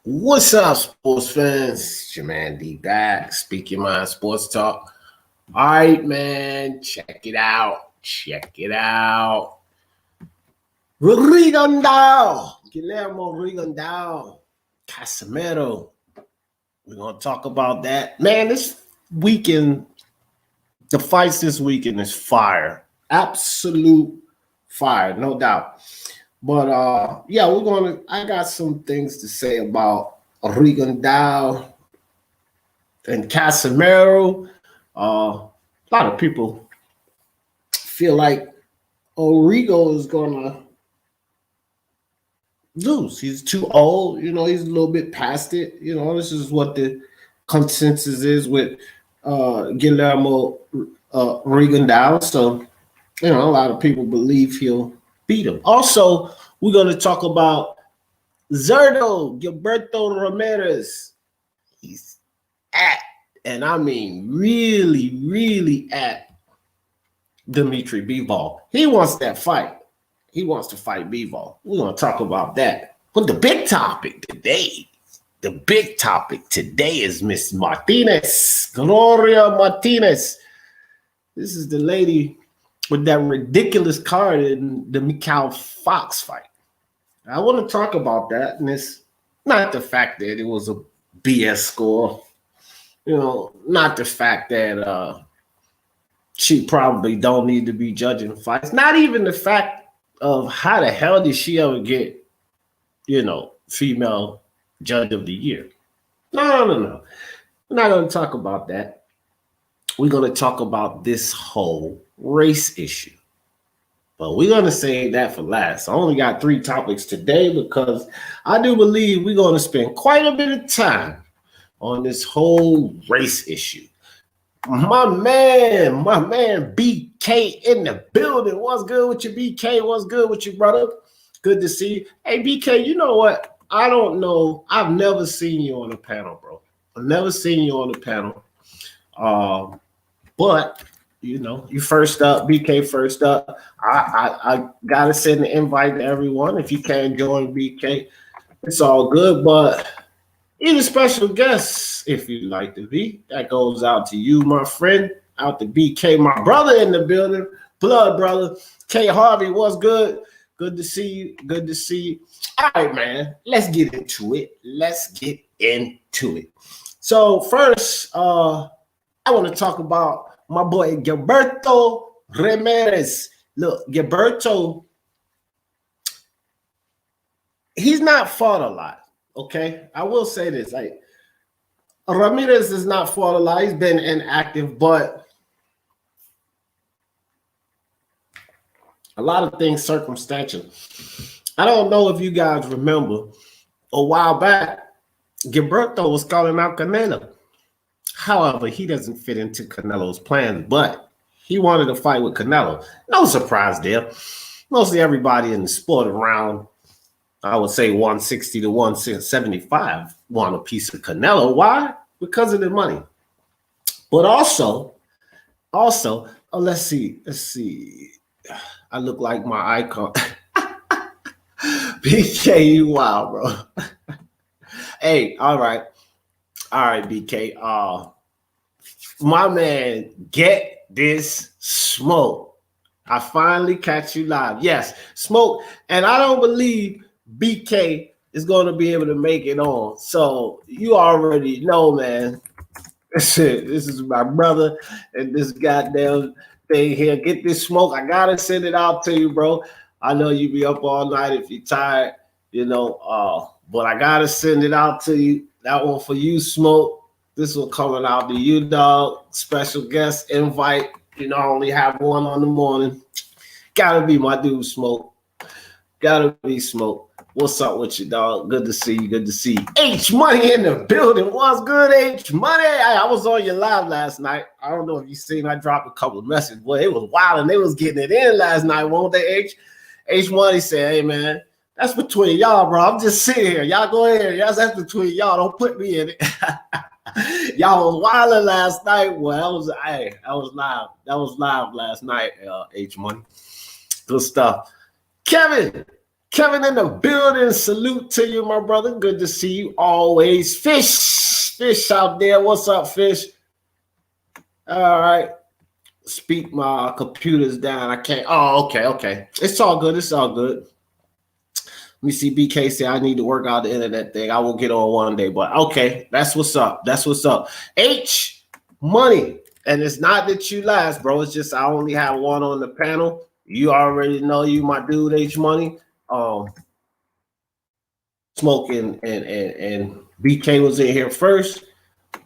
What's up, sports fans? It's your man D back, Speak Your Mind Sports Talk. All right, man, check it out. Guillermo Rigodeax, Casimero. We're gonna talk about that. Man, this weekend, the fights this weekend is fire. Absolute fire, no doubt. But yeah, I got some things to say about Rigondeaux and Casimero. A lot of people feel like Origo is gonna lose. He's too old, he's a little bit past it. This is what the consensus is with Guillermo Rigondeaux. So, a lot of people believe he'll beat him. Also, we're gonna talk about Gilberto Ramirez. He's at, and I mean really, really at Dmitry Bivol. He wants that fight. He wants to fight Bivol. We're going to talk about that. But the big topic today is Miss Martinez, Gloria Martinez. This is the lady with that ridiculous card in the Mykal Fox fight. I want to talk about that, and it's not the fact that it was a BS score. Not the fact that she probably don't need to be judging fights. Not even the fact of how the hell did she ever get, female judge of the year. No. We're not going to talk about that. We're going to talk about this whole race issue. But we're going to save that for last. I only got 3 topics today because I do believe we're going to spend quite a bit of time on this whole race issue. My man BK in the building. What's good with you, BK? What's good with you, brother? Good to see you. Hey, BK, you know what? I don't know. I've never seen you on a panel, bro. I've never seen you on the panel. But you first up, BK first up. I gotta send an invite to everyone. If you can't join BK, it's all good. But even special guests, if you'd like to be, that goes out to you, my friend. Out to BK, my brother in the building, blood brother. K Harvey, what's good? Good to see you. Good to see you. All right, man. Let's get into it. So first, I want to talk about my boy Gilberto Ramirez. Look, Gilberto, he's not fought a lot, okay? I will say this. Like, Ramirez has not fought a lot. He's been inactive, but a lot of things circumstantial. I don't know if you guys remember, a while back, Gilberto was calling out Canelo. However, he doesn't fit into Canelo's plan, but he wanted to fight with Canelo. No surprise there. Mostly everybody in the sport around, I would say 160 to 175 want a piece of Canelo. Why? Because of the money. But also, let's see. I look like my icon. BK, you wild, bro. Hey, all right, BK. My man, get this smoke. I finally catch you live. Yes, smoke. And I don't believe BK is going to be able to make it on. So you already know, man. This is my brother and this goddamn thing here. Get this smoke. I got to send it out to you, bro. I know you be up all night if you're tired, but I got to send it out to you. That one for you, Smoke. This one coming out to you, dog. Special guest invite. I only have one on the morning. Gotta be my dude, Smoke. Gotta be Smoke. What's up with you, dog? Good to see you. H Money in the building. What's good, H Money? I was on your live last night. I don't know if you seen. I dropped a couple of messages. Boy, it was wild, and they was getting it in last night, won't they, H Money said, hey, man, that's between y'all, bro. I'm just sitting here. Y'all go ahead. That's between y'all. Don't put me in it. Y'all was wilding last night. Well, that was live. That was live last night, H Money. Good stuff. Kevin, Kevin in the building. Salute to you, my brother. Good to see you always. Fish out there. What's up, Fish? All right. Speak, my computer's down. I can't. Oh, okay. It's all good. Let me see. BK say I need to work out the internet thing. I will get on one day, but okay. That's what's up. H Money. And it's not that you last, bro. It's just I only have one on the panel. You already know you, my dude, H Money. Smoking and BK was in here first,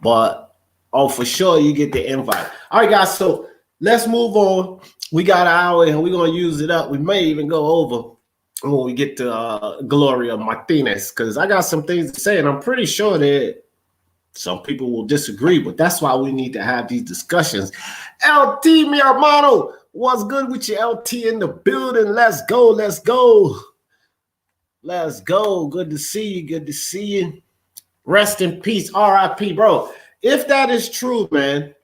but for sure you get the invite. All right, guys. So let's move on. We got an hour and we're gonna use it up. We may even go over when we get to Gloria Martinez, because I got some things to say, and I'm pretty sure that some people will disagree, but that's why we need to have these discussions. LT, mi hermano, what's good with you? LT in the building. Let's go. Good to see you. Rest in peace. RIP, bro. If that is true, man.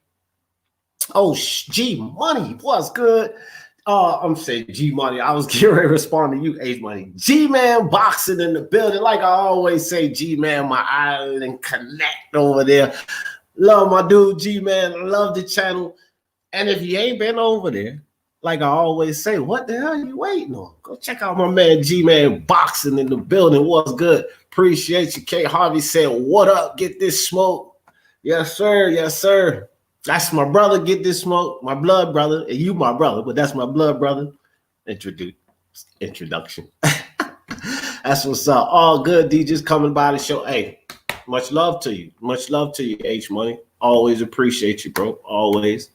Oh, G Money, what's good? I'm saying G Money. I was getting ready to respond to you, H Money. G Man boxing in the building. Like I always say, G Man, my island connect over there. Love my dude, G Man. Love the channel. And if you ain't been over there, like I always say, what the hell are you waiting on? Go check out my man G Man boxing in the building. What's good? Appreciate you. K Harvey said, what up? Get this smoke. Yes, sir. That's my brother. Get this smoke. My blood brother. And you my brother, but that's my blood brother. Introduction. That's what's up. All good. D just coming by the show. Hey, much love to you. H Money. Always appreciate you, bro. Always.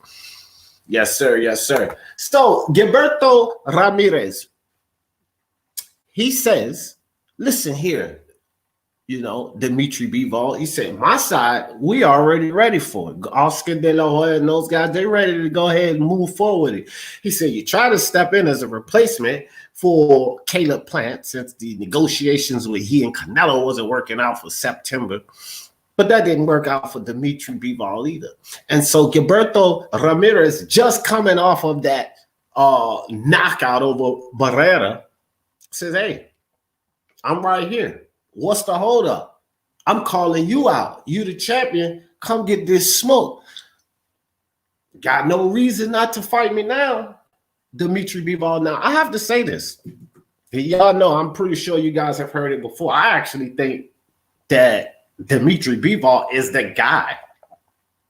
Yes, sir. So Gilberto Ramirez, he says, listen here, Dmitry Bivol, he said, my side, we already ready for it. Oscar De La Hoya and those guys, they ready to go ahead and move forward with it. He said, you try to step in as a replacement for Caleb Plant since the negotiations with he and Canelo wasn't working out for September. But that didn't work out for Dmitry Bivol either. And so Gilberto Ramirez, just coming off of that knockout over Barrera, says, hey, I'm right here. What's the holdup? I'm calling you out. You the champion. Come get this smoke. Got no reason not to fight me now, Dmitry Bivol. Now, I have to say this. Y'all know, I'm pretty sure you guys have heard it before. I actually think that Dmitry Bivol is the guy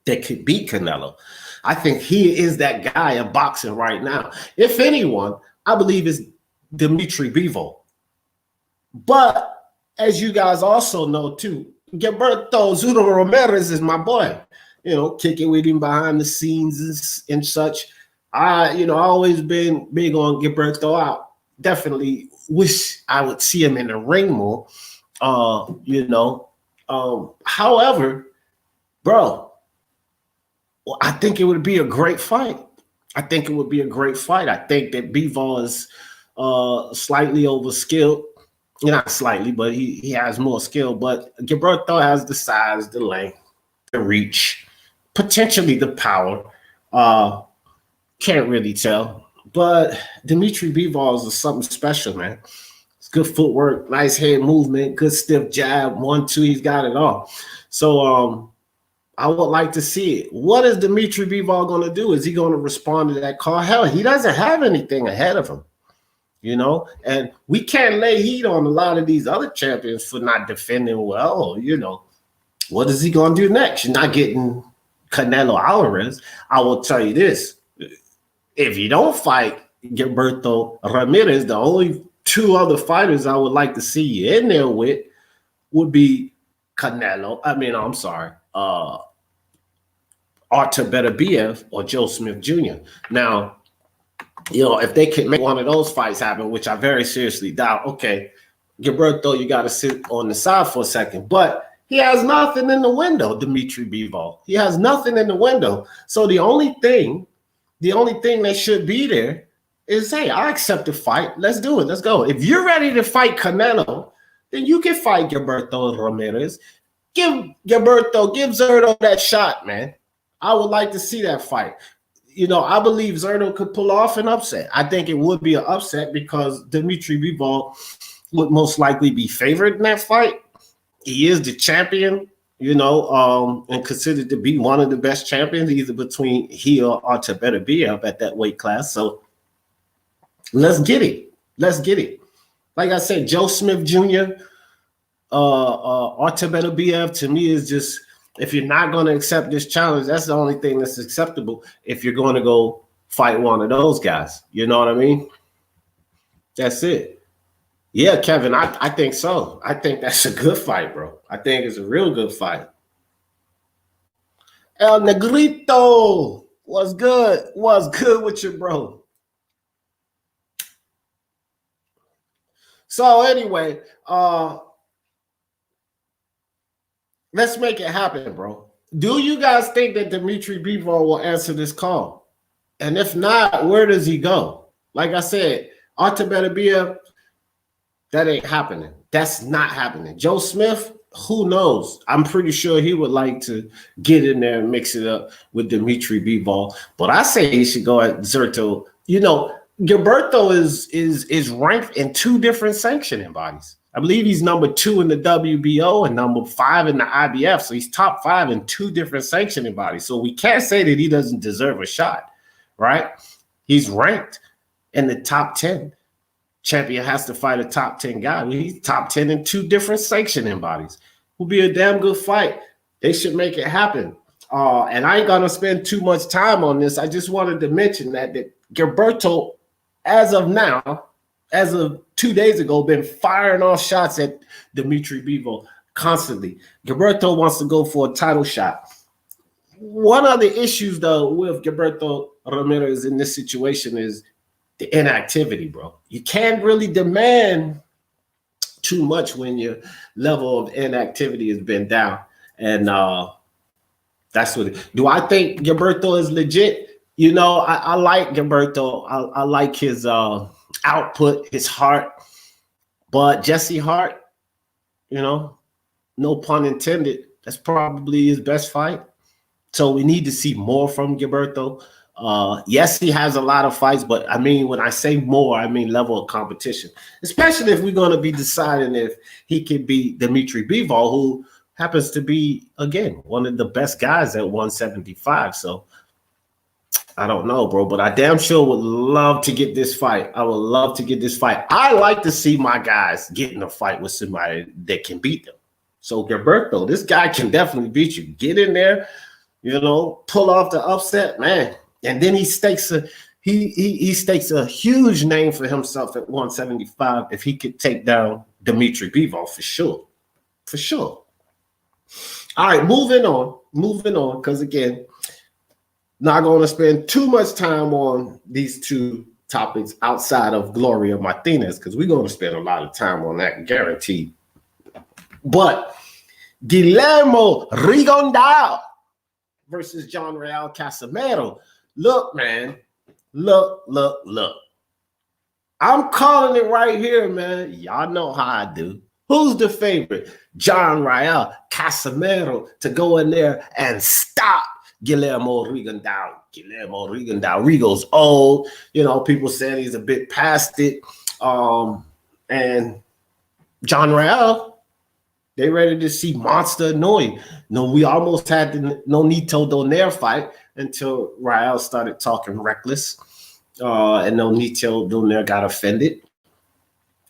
that could beat Canelo. I think he is that guy in boxing right now. If anyone, I believe it's Dmitry Bivol. But as you guys also know too, Gilberto Zudo Ramirez is my boy. Kicking with him behind the scenes and such. I always been big on Gilberto out. Definitely wish I would see him in the ring more. However, bro, I think it would be a great fight. I think that Bivol is slightly overskilled. Not slightly, but he has more skill. But Gilberto has the size, the length, the reach, potentially the power. Can't really tell. But Dmitry Bivol is something special, man. It's good footwork, nice head movement, good stiff jab, 1-2, he's got it all. So I would like to see it. What is Dmitry Bivol going to do? Is he going to respond to that call? Hell, he doesn't have anything ahead of him. And we can't lay heat on a lot of these other champions for not defending well. What is he going to do next? You're not getting Canelo Alvarez. I will tell you this. If you don't fight Gilberto Ramirez, the only two other fighters I would like to see you in there with would be Artur Beterbiev or Joe Smith Jr. Now, if they can make one of those fights happen, which I very seriously doubt, okay, Gilberto, you got to sit on the side for a second. But he has nothing in the window, Dmitry Bivol. He has nothing in the window. So the only thing that should be there is, hey, I accept the fight. Let's do it. Let's go. If you're ready to fight Canelo, then you can fight Gilberto Ramirez. Give Zerto that shot, man. I would like to see that fight. I believe Zerto could pull off an upset. I think it would be an upset because Dmitry Bivol would most likely be favored in that fight. He is the champion, and considered to be one of the best champions, either between he or Artabeta at that weight class. So let's get it. Let's get it. Like I said, Joe Smith Jr., Artabeta to me is just, if you're not going to accept this challenge, that's the only thing that's acceptable if you're going to go fight one of those guys. You know what I mean? That's it. Yeah, Kevin, I think so. I think that's a good fight, bro. I think it's a real good fight. El Negrito, what's good? What's good with you, bro? So anyway, let's make it happen, bro. Do you guys think that Dmitry Bivol will answer this call? And if not, where does he go? Like I said, Artabeta, that ain't happening. That's not happening. Joe Smith, who knows? I'm pretty sure he would like to get in there and mix it up with Dmitry Bivol. But I say he should go at Zerto. Gilberto is ranked in 2 different sanctioning bodies. I believe he's number 2 in the WBO and number 5 in the IBF. So he's top 5 in 2 different sanctioning bodies. So we can't say that he doesn't deserve a shot, right? He's ranked in the top 10. Champion has to fight a top 10 guy. He's top 10 in 2 different sanctioning bodies. Will be a damn good fight. They should make it happen. And I ain't gonna spend too much time on this. I just wanted to mention that Gilberto, as of now, as of 2 days ago, been firing off shots at Dmitry Bivol constantly. Gilberto wants to go for a title shot. One of the issues, though, with Gilberto Ramirez in this situation is the inactivity, bro. You can't really demand too much when your level of inactivity has been down. And that's what it. Do I think Gilberto is legit? I like Gilberto. I like his output, his heart. But Jesse Hart, no pun intended, that's probably his best fight. So we need to see more from Gilberto. Yes, he has a lot of fights, but I mean, when I say more, I mean level of competition, especially if we're going to be deciding if he can beat Dmitry Bivol, who happens to be, again, one of the best guys at 175. So I don't know, bro, but I damn sure would love to get this fight. I would love to get this fight. I like to see my guys get in a fight with somebody that can beat them. So Gilberto, this guy can definitely beat you. Get in there, pull off the upset, man. And then he stakes a huge name for himself at 175 if he could take down Dmitry Bivol for sure. For sure. All right, moving on, because again, not going to spend too much time on these 2 topics outside of Gloria Martinez, because we're going to spend a lot of time on that, guaranteed. But Guillermo Rigodeax versus John Riel Casimero. Look, man. Look. I'm calling it right here, man. Y'all know how I do. Who's the favorite? John Riel Casimero to go in there and stop Guillermo Rigodeax. Rigo's old. People saying he's a bit past it. And John Riel, they ready to see Monster annoying. We almost had the Nonito Donaire fight until Riel started talking reckless. And Nonito Donaire got offended.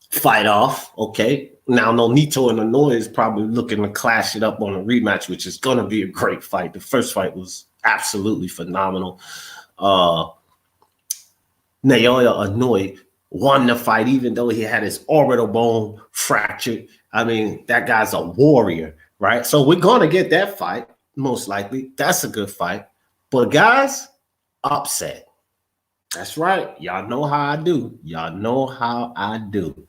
Fight off. Okay. Now Nonito and Hanoi is probably looking to clash it up on a rematch, which is going to be a great fight. The first fight was absolutely phenomenal. Naoya Hanoi won the fight, even though he had his orbital bone fractured. I mean, that guy's a warrior, right? So we're going to get that fight, most likely. That's a good fight. But guys, upset. That's right. Y'all know how I do.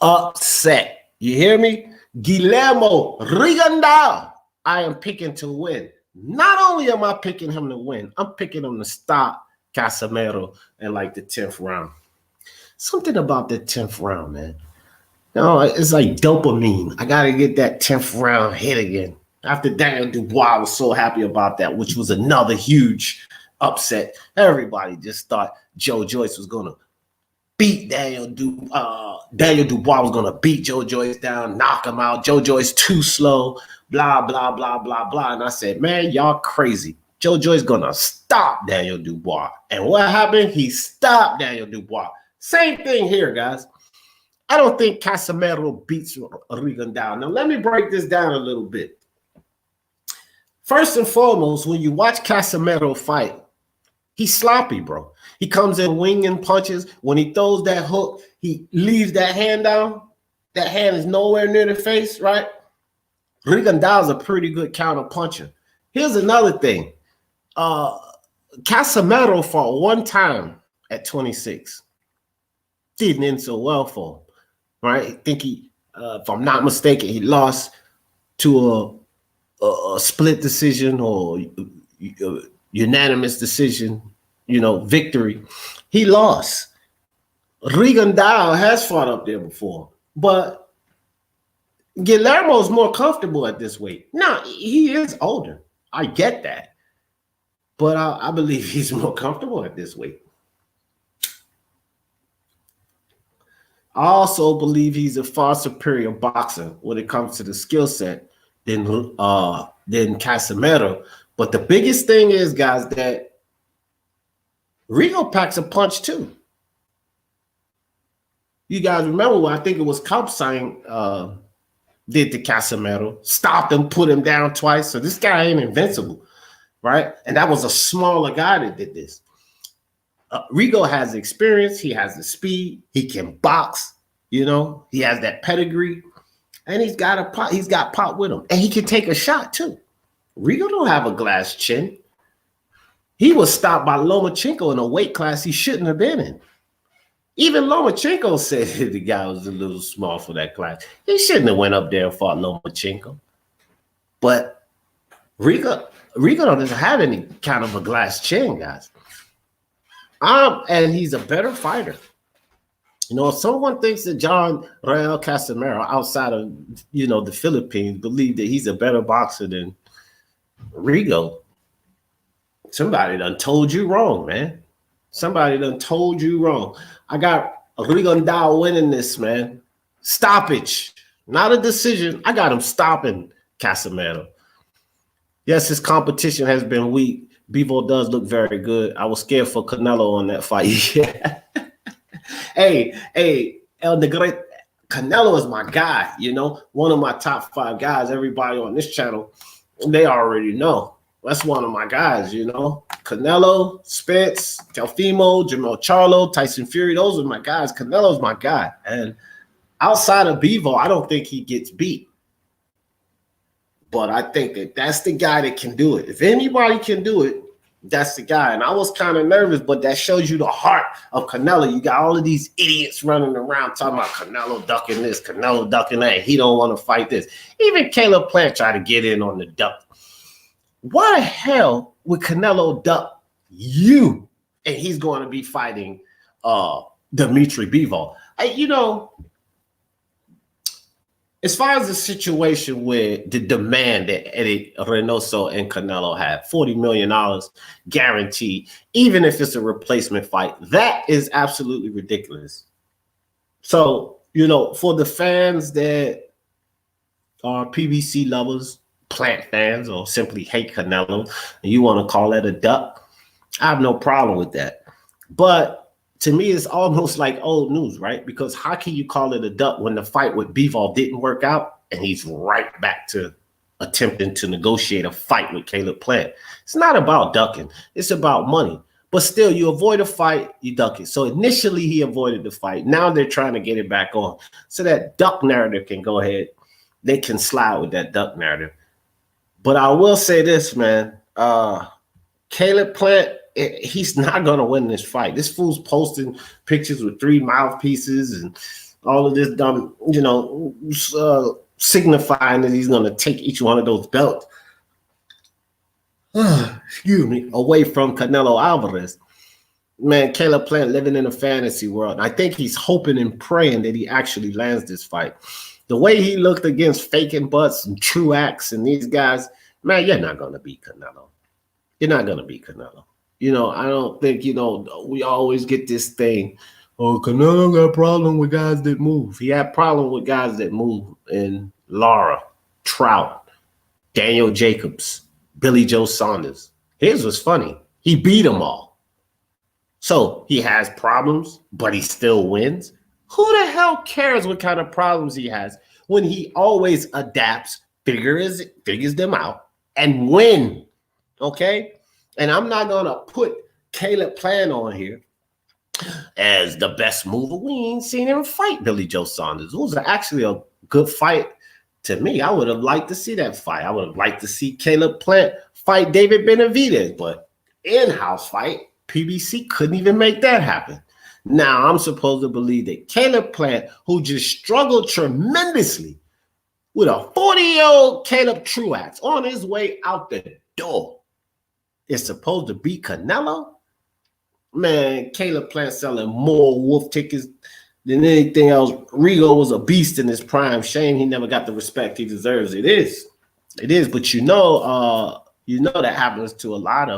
Upset. You hear me? Guillermo Rigodeax, I am picking to win. Not only am I picking him to win, I'm picking him to stop Casimero in like the 10th round. Something about the 10th round, man. It's like dopamine. I got to get that 10th round hit again. After Daniel Dubois, I was so happy about that, which was another huge upset. Everybody just thought Joe Joyce was going to beat Daniel Dubois was gonna beat Joe Joyce down, knock him out. Joe Joyce too slow, blah, blah, blah, blah, blah. And I said, man, y'all crazy. Joe Joyce gonna stop Daniel Dubois. And what happened? He stopped Daniel Dubois. Same thing here, guys. I don't think Casimero beats Rigondeaux. Now, let me break this down a little bit. First and foremost, when you watch Casimero fight, he's sloppy, bro. He comes in winging punches. When he throws that hook, he leaves that hand down. That hand is nowhere near the face, right? Rigondeaux is a pretty good counter puncher. Here's another thing. Casimero fought one time at 26. Didn't end so well for him, right? I think he, if I'm not mistaken, he lost to a split decision or unanimous decision, victory. He lost. Rigondeaux has fought up there before, but Guillermo's more comfortable at this weight. Now, he is older. I get that. But I believe he's more comfortable at this weight. I also believe he's a far superior boxer when it comes to the skill set than Casimero. But the biggest thing is, guys, that Rigo packs a punch too. You guys remember what I think it was Kampsang did to Casimero, stopped him, put him down twice. So this guy ain't invincible, right? And that was a smaller guy that did this. Rigo has experience. He has the speed. He can box. He has that pedigree, and he's got pop with him, and he can take a shot too. Rigo don't have a glass chin. He was stopped by Lomachenko in a weight class he shouldn't have been in. Even Lomachenko said the guy was a little small for that class. He shouldn't have went up there and fought Lomachenko. But Rigo doesn't have any kind of a glass chin, guys. And he's a better fighter. If someone thinks that John Riel Casimero outside of, the Philippines believe that he's a better boxer than Rigo, somebody done told you wrong, man. Somebody done told you wrong. I got Rigondeaux winning this, man. Stoppage, not a decision. I got him stopping Casimero. Yes, his competition has been weak. Bivol does look very good. I was scared for Canelo on that fight. Hey, El Negret, Canelo is my guy, one of my top 5 guys. Everybody on this channel, they already know. That's one of my guys, Canelo, Spence, Teofimo, Jamel Charlo, Tyson Fury. Those are my guys. Canelo's my guy. And outside of Bivol, I don't think he gets beat. But I think that that's the guy that can do it. If anybody can do it, that's the guy. And I was kind of nervous, but that shows you the heart of Canelo. You got all of these idiots running around talking about Canelo ducking this, Canelo ducking that. He don't want to fight this. Even Caleb Plant tried to get in on the duck. Why the hell would Canelo duck you? And he's going to be fighting Dmitry Bivol. As far as the situation with the demand that Eddie Reynoso and Canelo have, $40 million guaranteed, even if it's a replacement fight, that is absolutely ridiculous. So, for the fans that are PBC lovers, Plant fans, or simply hate Canelo, and you want to call that a duck, I have no problem with that. But to me, it's almost like old news, right? Because how can you call it a duck when the fight with Bivol didn't work out and he's right back to attempting to negotiate a fight with Caleb Plant? It's not about ducking. It's about money. But still, you avoid a fight, you duck it. So initially, he avoided the fight. Now they're trying to get it back on. So that duck narrative can go ahead. They can slide with that duck narrative. But I will say this, man. Caleb Plant, he's not going to win this fight. This fool's posting pictures with 3 mouthpieces and all of this dumb, signifying that he's going to take each one of those belts, away from Canelo Alvarez. Man, Caleb Plant living in a fantasy world. I think he's hoping and praying that he actually lands this fight. The way he looked against Faking Butts and Truax and these guys, man, you're not going to beat Canelo. You're not going to beat Canelo. I don't think, we always get this thing Oh, Canelo got a problem with guys that move. He had problem with guys that move. And Lara, Trout, Daniel Jacobs, Billy Joe Saunders. His was funny. He beat them all. So he has problems, but he still wins. Who the hell cares what kind of problems he has when he always adapts, figures them out, and win? Okay? And I'm not going to put Caleb Plant on here as the best mover. We ain't seen him fight Billy Joe Saunders. It was actually a good fight to me. I would have liked to see that fight. I would have liked to see Caleb Plant fight David Benavidez, but in-house fight, PBC couldn't even make that happen. Now, I'm supposed to believe that Caleb Plant, who just struggled tremendously with a 40-year-old Caleb Truax on his way out the door, is supposed to beat Canelo? Man, Caleb Plant selling more wolf tickets than anything else. Rigo was a beast in his prime. Shame he never got the respect he deserves. It is. But you know that happens to a lot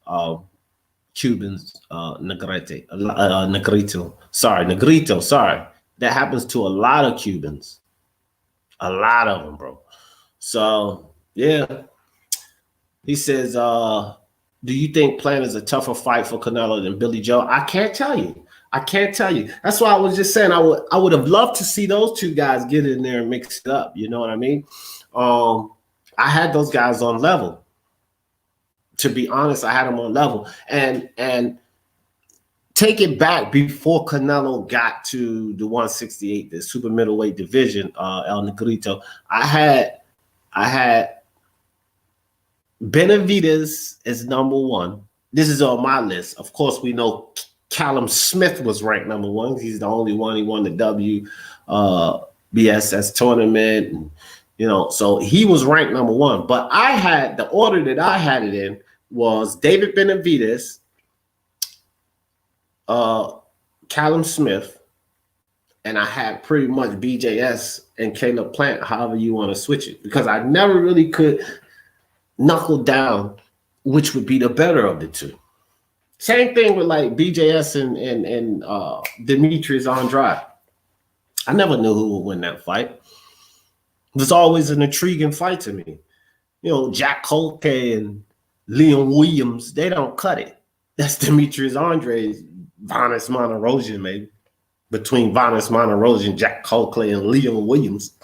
of Cubans, Negrito. Sorry. That happens to a lot of Cubans. A lot of them, bro. So, yeah. He says, do you think Plant is a tougher fight for Canelo than Billy Joe? I can't tell you. That's why I was just saying I would have loved to see those two guys get in there and mix it up. You know what I mean? I had those guys on level. To be honest, I had them on level. And take it back before Canelo got to the 168, the super middleweight division, El Negrito. I had Benavidez is number one. This is on my list. Of course, we know Callum Smith was ranked number one. He's the only one. He won the WBSS tournament. And, so he was ranked number one. But I had the order that I had it in was David Benavidez, Callum Smith, and I had pretty much BJS and Caleb Plant, however you want to switch it, because I never really could knuckle down which would be the better of the two. Same thing with like BJS and Dmitry Andrade. I never knew who would win that fight. It was always an intriguing fight to me. Jack Colke and Liam Williams, they don't cut it. That's Demetrius Andre's Vanes Monterosian, maybe. Between Vanes Monterosian, Jack Colke, and Liam Williams.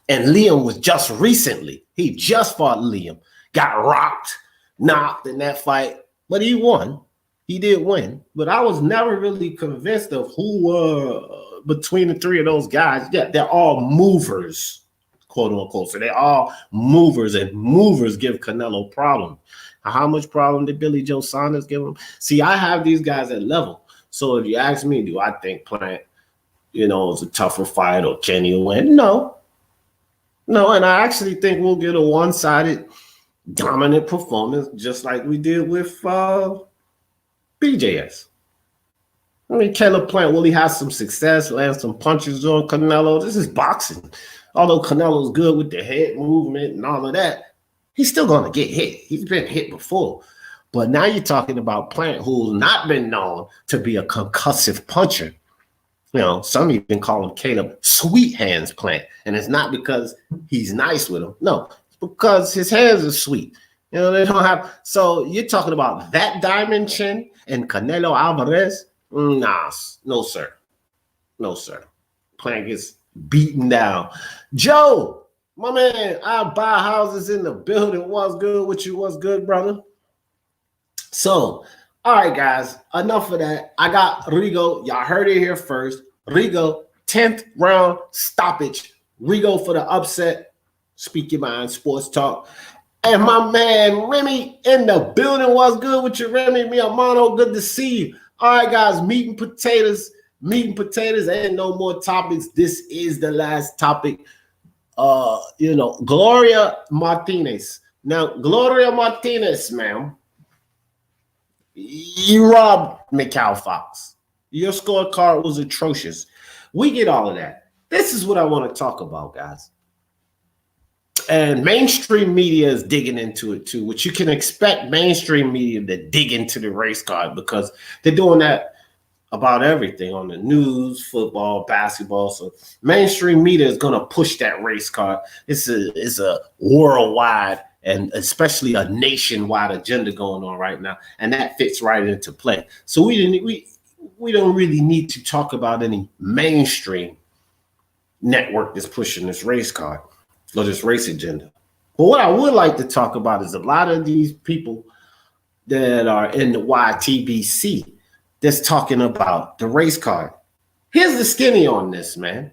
And Liam was just recently. He just fought Liam. Got rocked, knocked in that fight. But he won. He did win. But I was never really convinced of who were between the three of those guys. Yeah, they're all movers, quote unquote. So they're all movers, and movers give Canelo problem. How much problem did Billy Joe Saunders give him? See, I have these guys at level. So if you ask me, do I think Plant, is a tougher fight or can he win? No, and I actually think we'll get a one-sided dominant performance just like we did with BJS. I mean, Caleb Plant, will he have some success, land some punches on Canelo? This is boxing. Although Canelo's good with the head movement and all of that, he's still going to get hit. He's been hit before. But now you're talking about Plant, who's not been known to be a concussive puncher. Some even call him Caleb Sweet Hands Plant. And it's not because he's nice with them. No, it's because his hands are sweet. They don't have. So you're talking about that diamond chin and Canelo Alvarez? Nah, no, sir. Plant gets beaten down. Joe, my man, I buy houses in the building. What's good with you? What's good, brother? So, all right, guys, enough of that. I got Rigo. Y'all heard it here first. Rigo, 10th round stoppage. Rigo for the upset. Speak your mind, sports talk. And my man Remy in the building. What's good with you, Remy? Mi hermano, good to see you. All right, guys, meat and potatoes. Ain't no more topics. This is the last topic. Gloria Martinez. Now, Gloria Martinez, ma'am, you robbed Mykal Fox. Your scorecard was atrocious. We get all of that. This is what I want to talk about, guys. And mainstream media is digging into it too, which you can expect mainstream media to dig into the race card because they're doing that about everything on the news, football, basketball. So mainstream media is going to push that race card. It's a worldwide and especially a nationwide agenda going on right now, and that fits right into play. So we don't really need to talk about any mainstream network that's pushing this race card or this race agenda. But what I would like to talk about is a lot of these people that are in the YTBC that's talking about the race card. Here's the skinny on this, man.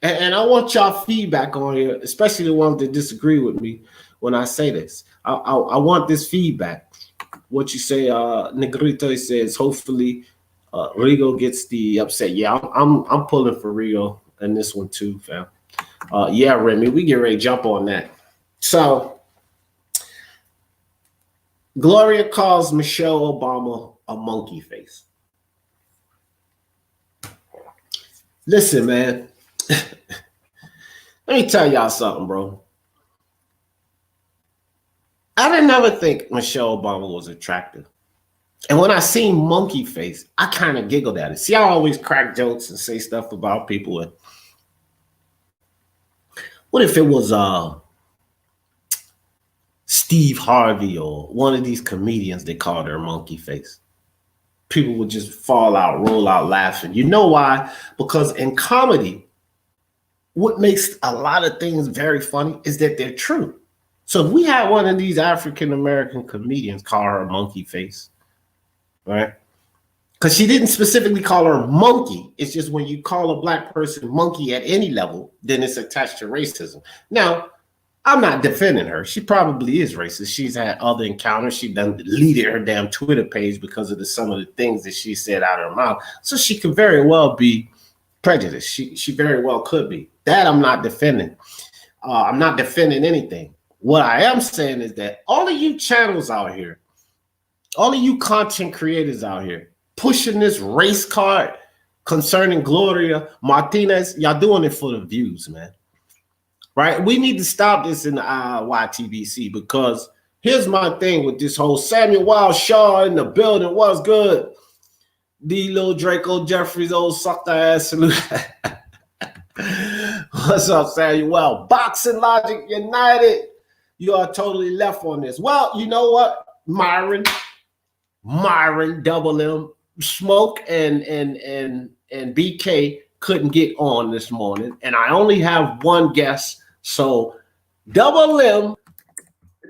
And I want y'all feedback on here, especially the ones that disagree with me when I say this. I want this feedback. What you say, Negrito says, hopefully Rigo gets the upset. Yeah, I'm pulling for Rigo in this one too, fam. Yeah, Remy, we get ready to jump on that. So Gloria calls Michelle Obama a monkey face. Listen, man. Let me tell y'all something, bro. I didn't ever think Michelle Obama was attractive. And when I seen monkey face, I kind of giggled at it. See, I always crack jokes and say stuff about people. And what if it was Steve Harvey or one of these comedians that called her monkey face? People would just fall out, roll out laughing. You know why? Because in comedy, what makes a lot of things very funny is that they're true. So if we had one of these African-American comedians call her a monkey face, right? Because she didn't specifically call her monkey. It's just when you call a black person monkey at any level, then it's attached to racism. Now, I'm not defending her. She probably is racist. She's had other encounters. She done deleted her damn Twitter page because of some of the things that she said out of her mouth. So she could very well be prejudiced. She very well could be. That I'm not defending. I'm not defending anything. What I am saying is that all of you channels out here, all of you content creators out here pushing this race card concerning Gloria Martinez, y'all doing it for the views, man. Right? We need to stop this in the YTBC because here's my thing with this whole Samuel Wild Shaw in the building. What's good? D. Lil Draco Jeffries, old sucker ass salute. What's up, Samuel Wild? Boxing Logic United. You are totally left on this. Well, you know what? Myron, Double M, Smoke, and BK couldn't get on this morning, and I only have one guest. So, Double M,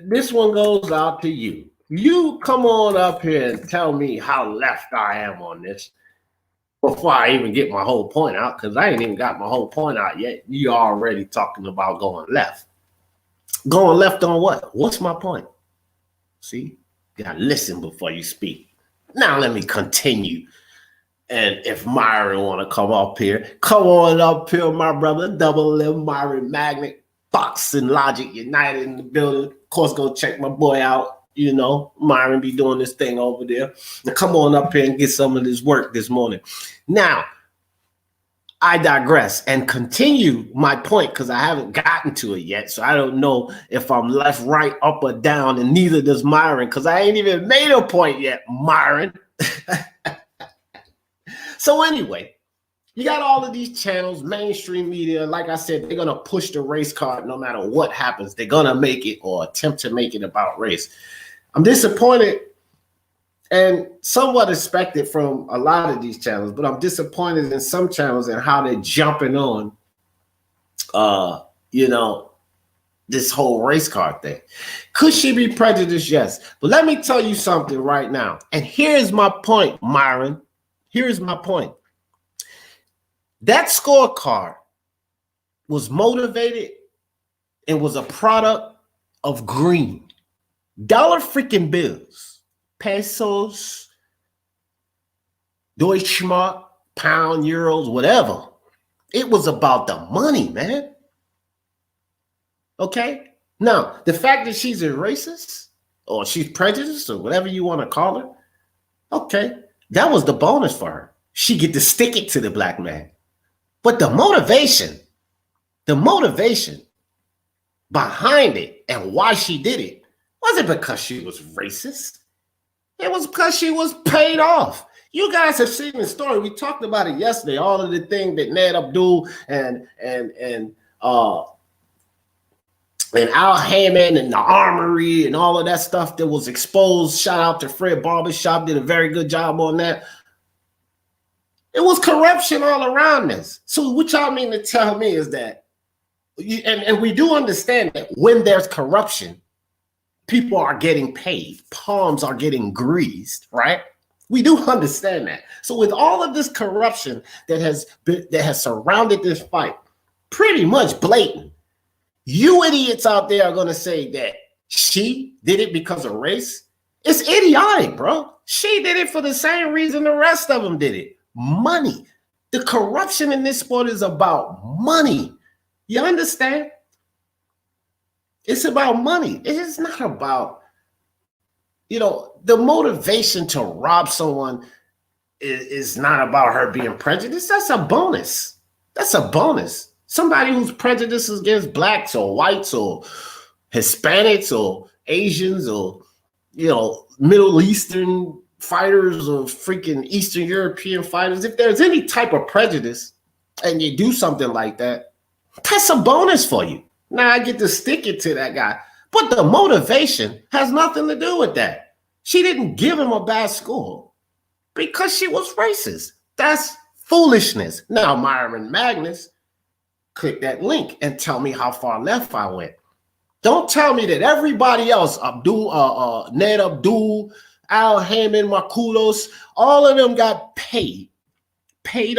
this one goes out to you. You come on up here and tell me how left I am on this before I even get my whole point out, because I ain't even got my whole point out yet. You already talking about going left. Going left on what? What's my point? See, you gotta listen before you speak. Now let me continue. And if Myron want to come up here, come on up here, my brother. Double M, Myron Magnet, Boxing Logic United in the building. Of course, go check my boy out. You know, Myron be doing this thing over there. Now come on up here and get some of this work this morning. Now, I digress and continue my point because I haven't gotten to it yet. So I don't know if I'm left, right, up, or down, and neither does Myron because I ain't even made a point yet, Myron. So anyway, you got all of these channels, mainstream media. Like I said, they're going to push the race card no matter what happens. They're going to make it or attempt to make it about race. I'm disappointed and somewhat expected from a lot of these channels, but I'm disappointed in some channels and how they're jumping on, this whole race card thing. Could she be prejudiced? Yes. But let me tell you something right now. And here's my point, Myron. Here's my point. That scorecard was motivated and was a product of green. Dollar freaking bills, pesos, Deutschmark, pound, euros, whatever. It was about the money, man. Okay? Now, the fact that she's a racist or she's prejudiced or whatever you want to call her, okay, that was the bonus for her. She get to stick it to the black man. But the motivation behind it and why she did it wasn't because she was racist. It was because she was paid off. You guys have seen the story. We talked about it yesterday. All of the thing that Ned Abdul and Al Hammond and the Armory and all of that stuff that was exposed. Shout out to Fred Barbershop, did a very good job on that. It was corruption all around this. So what y'all mean to tell me is that, and we do understand that when there's corruption, people are getting paid, palms are getting greased, right? We do understand that. So with all of this corruption that has surrounded this fight, pretty much blatant, you idiots out there are going to say that she did it because of race. It's idiotic, bro. She did it for the same reason the rest of them did it. Money. The corruption in this sport is about money. You understand? It's about money. It is not about, the motivation to rob someone is not about her being prejudiced. That's a bonus. That's a bonus. Somebody who's prejudiced against blacks or whites or Hispanics or Asians or, Middle Eastern fighters or freaking Eastern European fighters, if there's any type of prejudice and you do something like that, that's a bonus for you. Now I get to stick it to that guy. But the motivation has nothing to do with that. She didn't give him a bad score because she was racist. That's foolishness. Now, Myron Magnus, click that link and tell me how far left I went. Don't tell me that everybody else, Ned Abdul, Al Hammond, Marculos, all of them got paid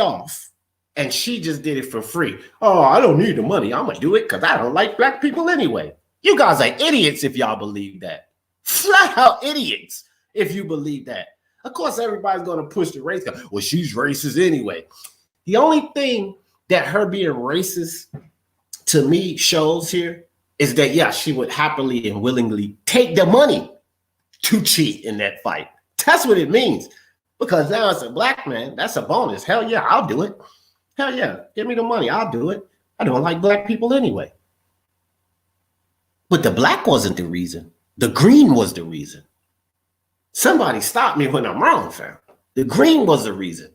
off. And she just did it for free. Oh, I don't need the money. I'm going to do it because I don't like black people anyway. You guys are idiots if y'all believe that. Flat out idiots if you believe that. Of course, everybody's going to push the race. Well, she's racist anyway. The only thing that her being racist to me shows here is that, yeah, she would happily and willingly take the money to cheat in that fight. That's what it means. Because now it's a black man. That's a bonus. Hell yeah, I'll do it. Hell yeah, give me the money. I'll do it. I don't like black people anyway. But the black wasn't the reason. The green was the reason. Somebody stop me when I'm wrong, fam. The green was the reason.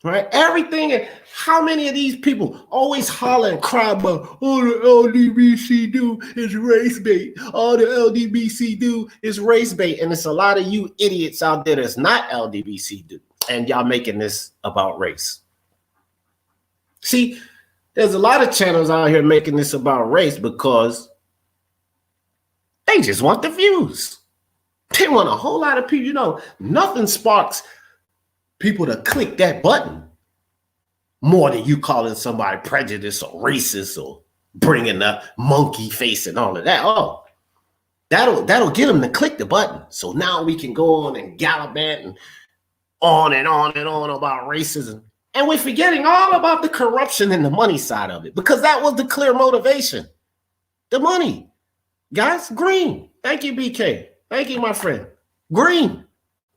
Right? Everything. How many of these people always holler and cry about, oh, the LDBC do is race bait. All the LDBC do is race bait. And it's a lot of you idiots out there that's not LDBC do. And y'all making this about race. See, there's a lot of channels out here making this about race because they just want the views. They want a whole lot of people. Nothing sparks people to click that button more than you calling somebody prejudiced or racist or bringing up monkey face and all of that. Oh, that'll get them to click the button. So now we can go on and gallivant and on and on and on about racism. And we're forgetting all about the corruption and the money side of it because that was the clear motivation. The money. Guys, green. Thank you, BK. Thank you, my friend. Green.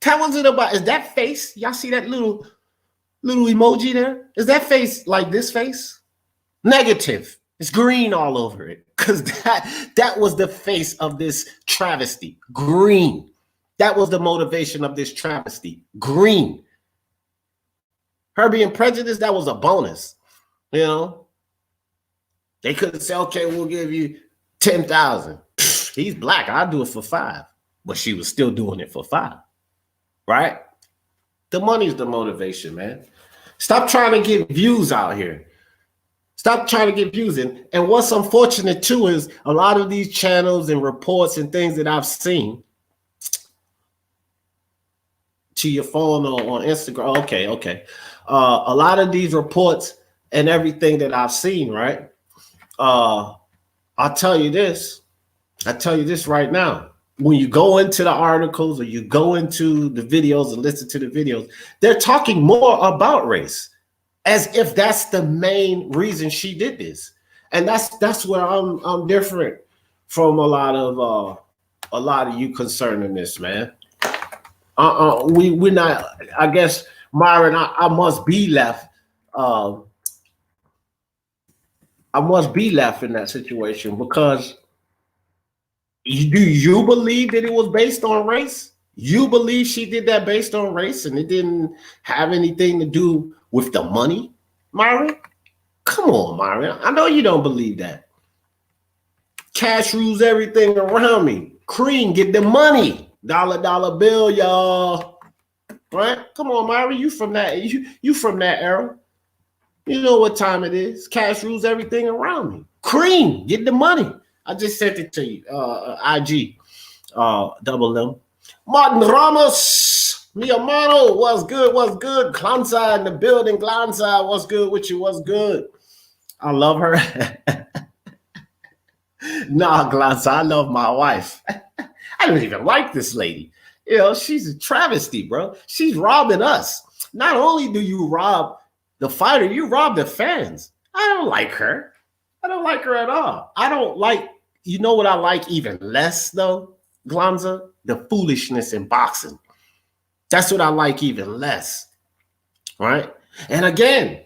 Tell us it about. Is that face? Y'all see that little emoji there? Is that face like this face? Negative. It's green all over it because that was the face of this travesty. Green. That was the motivation of this travesty. Green. Her being prejudiced, that was a bonus. They couldn't say, okay, we'll give you 10,000. He's black. I'll do it for 5. But she was still doing it for 5. Right? The money's the motivation, man. Stop trying to get views out here. Stop trying to get views. And what's unfortunate too is a lot of these channels and reports and things that I've seen to your phone or on Instagram. Okay. A lot of these reports and everything that I've seen, right? I'll tell you this right now. When you go into the articles or you go into the videos and listen to the videos, they're talking more about race as if that's the main reason she did this. And that's where I'm different from a lot of you concerning this, man. We're not. I guess Myron, I must be left. I must be left in that situation because do you believe that it was based on race? You believe she did that based on race and it didn't have anything to do with the money, Myron? Come on, Myron. I know you don't believe that. Cash rules everything around me. Cream, get the money. Dollar bill, y'all. Right? Come on, Myron. You from that? You from that era? You know what time it is. Cash rules everything around me. Cream, get the money. I just sent it to you. IG, double M. Martin Ramos, mi hermano, what's good? What's good? Glanza in the building. Glanza, what's good with you? What's good? I love her. Nah, Glanza, I love my wife. I don't even like this lady. You know, she's a travesty, bro. She's robbing us. Not only do you rob the fighter, you rob the fans. I don't like her. I don't like her at all. I don't like, you know what I like even less though, Glanza? The foolishness in boxing. That's what I like even less, right? And again,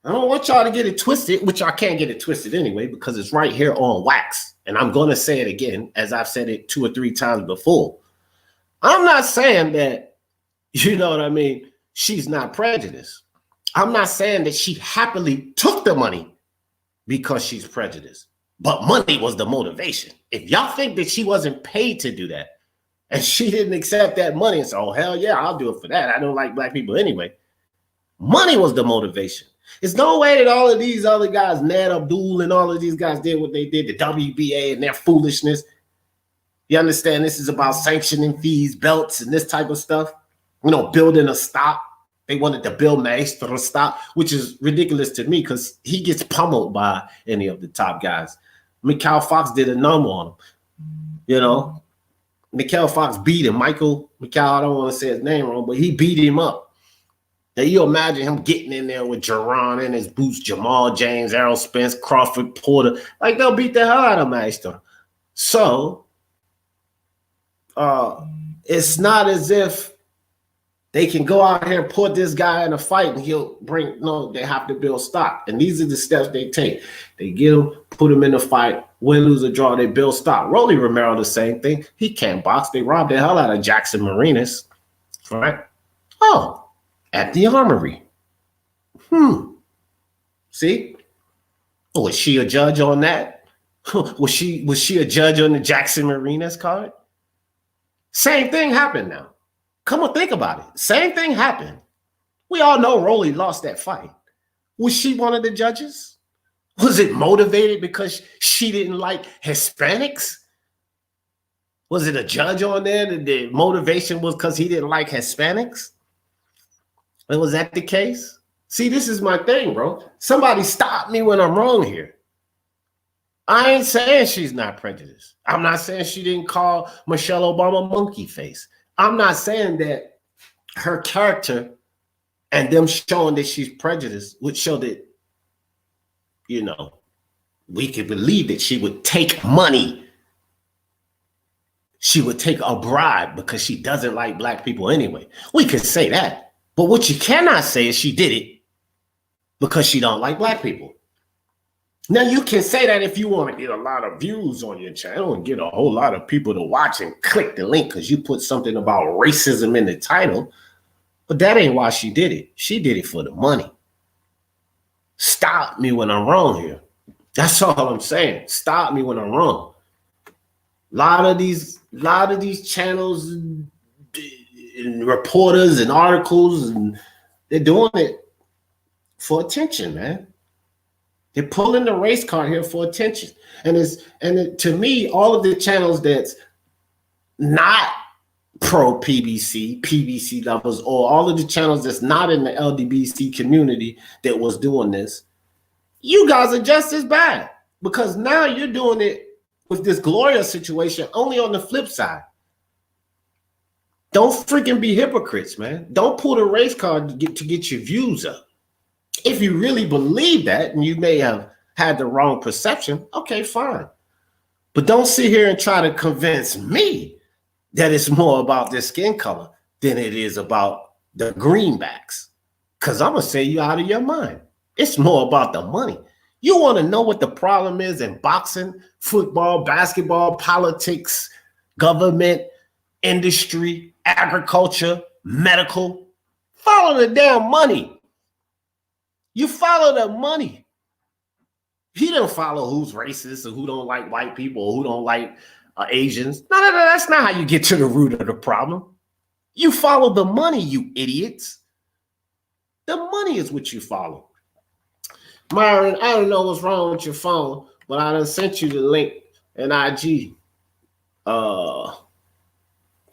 I don't want y'all to get it twisted, which I can't get it twisted anyway, because it's right here on wax. And I'm going to say it again, as I've said it 2 or 3 times before. I'm not saying that, you know what I mean, she's not prejudiced. I'm not saying that she happily took the money because she's prejudiced. But money was the motivation. If y'all think that she wasn't paid to do that, and she didn't accept that money and say, oh, hell yeah, I'll do it for that. I don't like black people anyway. Money was the motivation. There's no way that all of these other guys, Ned Abdul and all of these guys did what they did, the WBA and their foolishness. You understand this is about sanctioning fees, belts, and this type of stuff. You know, building a stock. They wanted to build Maestro stock, which is ridiculous to me because he gets pummeled by any of the top guys. Mykal Fox did a number on him. You know, Mykal Fox beat him. Mykal, I don't want to say his name wrong, but he beat him up. Now you imagine him getting in there with Jerron in his boots, Jamal James, Errol Spence, Crawford, Porter. Like they'll beat the hell out of Maestro. So it's not as if they can go out here and put this guy in a fight and he'll bring, no, they have to build stock. And these are the steps they take. They get him, put him in a fight, win, lose, or draw, they build stock. Rolly Romero, the same thing. He can't box. They robbed the hell out of Jackson Marinas. Right? Oh, at the Armory. See? Was she a judge on that? Was she a judge on the Jackson Marinas card? Same thing happened now. Come on, think about it. Same thing happened. We all know Rolly lost that fight. Was she one of the judges? Was it motivated because she didn't like Hispanics? Was it a judge on there that the motivation was because he didn't like Hispanics? And was that the case? See, this is my thing, bro. Somebody stop me when I'm wrong here. I ain't saying she's not prejudiced. I'm not saying she didn't call Michelle Obama monkey face. I'm not saying that her character and them showing that she's prejudiced would show that, you know, we could believe that she would take money. She would take a bribe because she doesn't like black people anyway. We could say that. But what you cannot say is she did it because she don't like black people. Now, you can say that if you want to get a lot of views on your channel and get a whole lot of people to watch and click the link because you put something about racism in the title, but that ain't why she did it. She did it for the money. Stop me when I'm wrong here. That's all I'm saying. Stop me when I'm wrong. A lot of these channels and reporters and articles, and they're doing it for attention, man. They're pulling the race card here for attention. To me, all of the channels that's not pro PBC, PBC lovers, or all of the channels that's not in the LDBC community that was doing this, you guys are just as bad because now you're doing it with this Gloria situation only on the flip side. Don't freaking be hypocrites, man. Don't pull the race card to get your views up. If you really believe that, and you may have had the wrong perception, okay, fine. But don't sit here and try to convince me that it's more about their skin color than it is about the greenbacks. Because I'm going to say you out of your mind. It's more about the money. You want to know what the problem is in boxing, football, basketball, politics, government, industry, agriculture, medical. Follow the damn money. You follow the money. He don't follow who's racist or who don't like white people or who don't like Asians. No, that's not how you get to the root of the problem. You follow the money, you idiots. The money is what you follow. Myron, I don't know what's wrong with your phone, but I done sent you the link in IG.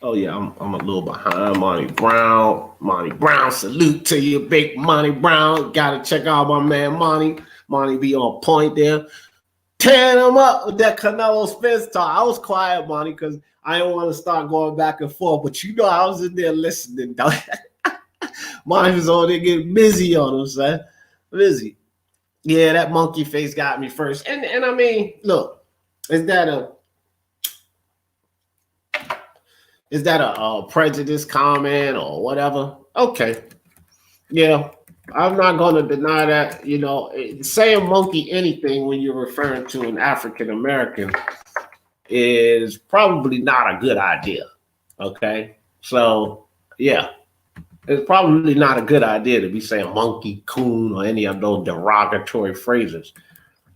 Oh yeah, I'm a little behind. Monty Brown, salute to you, big Monty Brown. Gotta check out my man Monty. Monty be on point there. Tearing him up with that Canelo Spence talk. I was quiet, Monty, because I didn't want to start going back and forth. But you know, I was in there listening, dog. Monty was on there getting busy on him, son. Busy. Yeah, that monkey face got me first. And I mean, look, is that a prejudice comment or whatever? Okay. Yeah, I'm not going to deny that. You know, saying monkey anything when you're referring to an African American is probably not a good idea. Okay. So, yeah, it's probably not a good idea to be saying monkey, coon, or any of those derogatory phrases.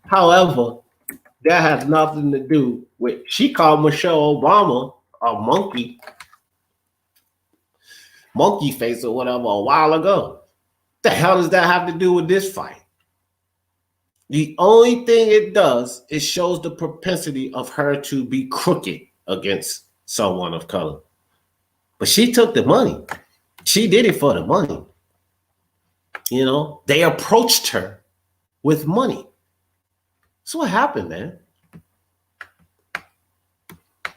However, that has nothing to do with, she called Michelle Obama a monkey face or whatever a while ago. The hell does that have to do with this fight? The only thing it does is shows the propensity of her to be crooked against someone of color. But she took the money. She did it for the money. You know, they approached her with money. So what happened, man?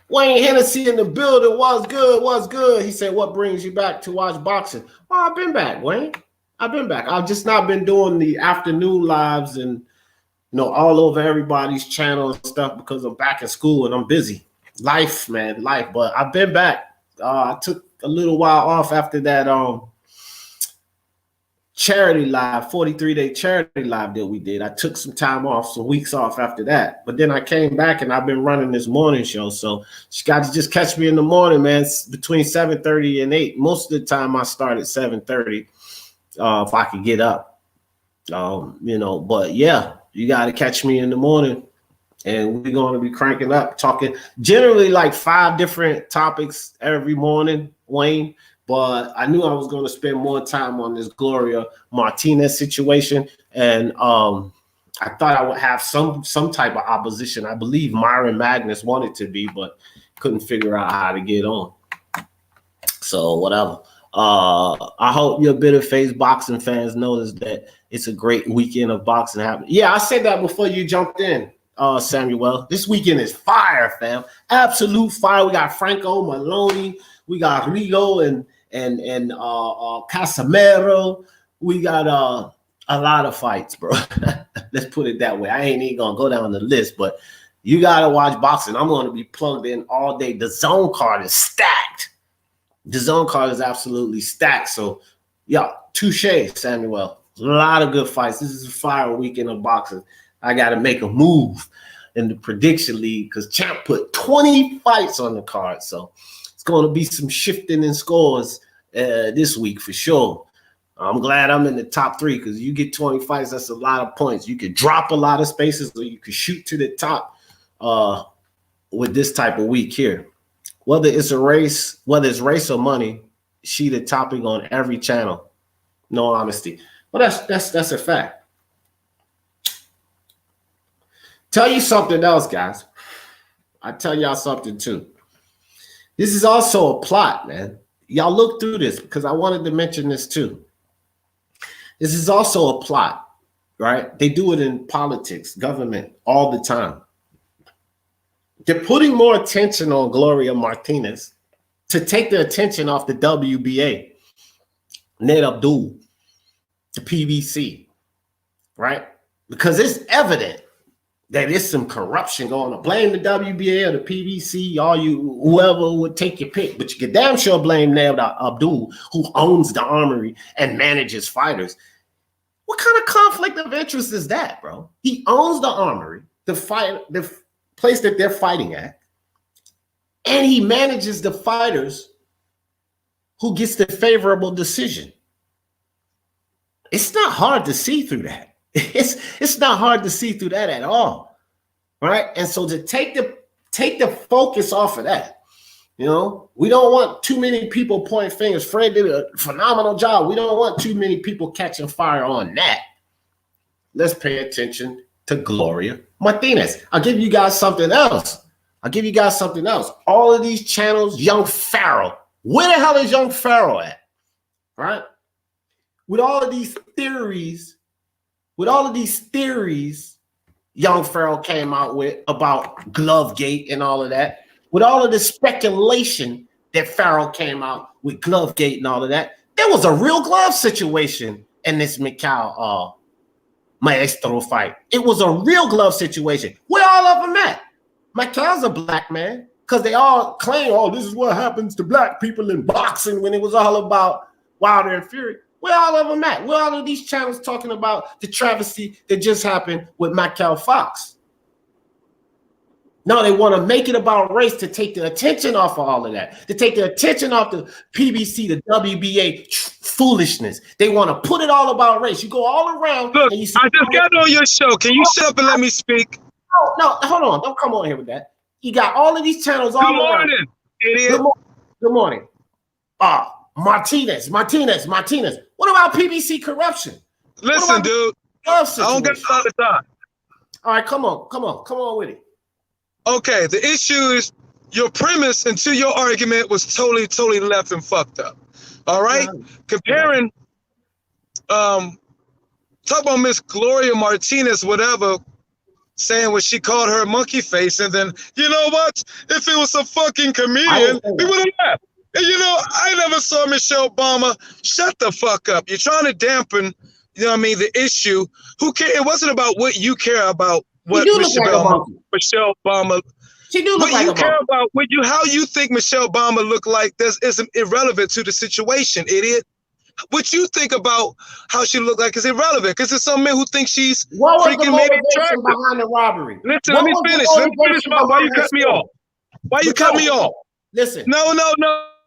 Wayne Hennessy in the building. What's good? He said, what brings you back to watch boxing? Oh, I've been back, Wayne. I've been back. I've just not been doing the afternoon lives and, you know, all over everybody's channel and stuff because I'm back in school and I'm busy. Life, man, life. But I've been back. I took a little while off after that charity live, 43-day charity live that we did. I took some time off, some weeks off after that. But then I came back and I've been running this morning show. So you got to just catch me in the morning, man, between 7:30 and 8. Most of the time I start at 7:30 if I could get up. You know, but yeah, you got to catch me in the morning. And we're going to be cranking up, talking generally like 5 different topics every morning, Wayne. But I knew I was going to spend more time on this Gloria Martinez situation. And I thought I would have some type of opposition. I believe Myron Magnus wanted to be, but couldn't figure out how to get on. So whatever. I hope your bitter face boxing fans notice that it's a great weekend of boxing happening. Yeah, I said that before you jumped in. Samuel, this weekend is fire, fam. Absolute fire. We got Franco Maloney, we got Rigo and Casimero. We got a lot of fights, bro. Let's put it that way. I ain't even gonna go down the list, but you gotta watch boxing. I'm gonna be plugged in all day. The zone card is stacked. The zone card is absolutely stacked. So, yeah, touche, Samuel. A lot of good fights. This is a fire weekend of boxing. I got to make a move in the prediction league because Champ put 20 fights on the card. So it's going to be some shifting in scores this week for sure. I'm glad I'm in the top 3 because you get 20 fights, that's a lot of points. You could drop a lot of spaces or you could shoot to the top with this type of week here. Whether it's race or money, she the topic on every channel. No honesty. But that's a fact. Tell you something else, guys. I tell y'all something too. This is also a plot, man. Y'all look through this because I wanted to mention this too. This is also a plot, right? They do it in politics, government, all the time. They're putting more attention on Gloria Martinez to take the attention off the WBA, Nate Abdul, the PBC, right? Because it's evident that there's some corruption going on. Blame the WBA or the PBC, all you, whoever would take your pick. But you can damn sure blame Nate Abdul, who owns the armory and manages fighters. What kind of conflict of interest is that, bro? He owns the armory, the place that they're fighting at, and he manages the fighters who gets the favorable decision. It's not hard to see through that. It's not hard to see through that at all, right? And so to take the focus off of that, you know, we don't want too many people pointing fingers. Fred did a phenomenal job. We don't want too many people catching fire on that. Let's pay attention to Gloria Martinez. I'll give you guys something else. All of these channels, Young Pharaoh. Where the hell is Young Pharaoh at? Right? With all of these theories, Young Pharaoh came out with about Glovegate and all of that. With all of the speculation that Pharaoh came out with Glovegate and all of that, there was a real glove situation in this Mykal Maestro fight. It was a real glove situation. Where all of them at? Mykal's a black man, because they all claim, oh, this is what happens to black people in boxing, when it was all about Wilder and Fury. Where all of them at? Where all of these channels talking about the travesty that just happened with Mykal Fox? No, they want to make it about race to take the attention off of all of that, to take the attention off the PBC, the WBA foolishness. They want to put it all about race. You go all around. Look, and you see, I just got on your show. Can you shut up and let me speak? No, hold on. Don't come on here with that. You got all of these channels all around. Good morning, idiot. Good morning. Martinez. What about PBC corruption? Listen, dude. I don't got a lot of time. All right, come on with it. Okay, the issue is your premise into your argument was totally left and fucked up. All right? Yeah. Comparing, talk about Miss Gloria Martinez, whatever, saying what she called her monkey face, and then, you know what? If it was a fucking comedian, we would have laughed. And you know, I never saw Michelle Obama. Shut the fuck up. You're trying to dampen, you know what I mean, the issue. Who cares? It wasn't about what you care about. What Michelle Obama. She do look what like you a care monkey. about, what you, how you think Michelle Obama looked like, is irrelevant to the situation, idiot. What you think about how she looked like is irrelevant, because there's some men who think she's freaking maybe attractive. Behind the robbery? Listen, let me finish. Why you cut me off? Why you cut me off? Listen. No.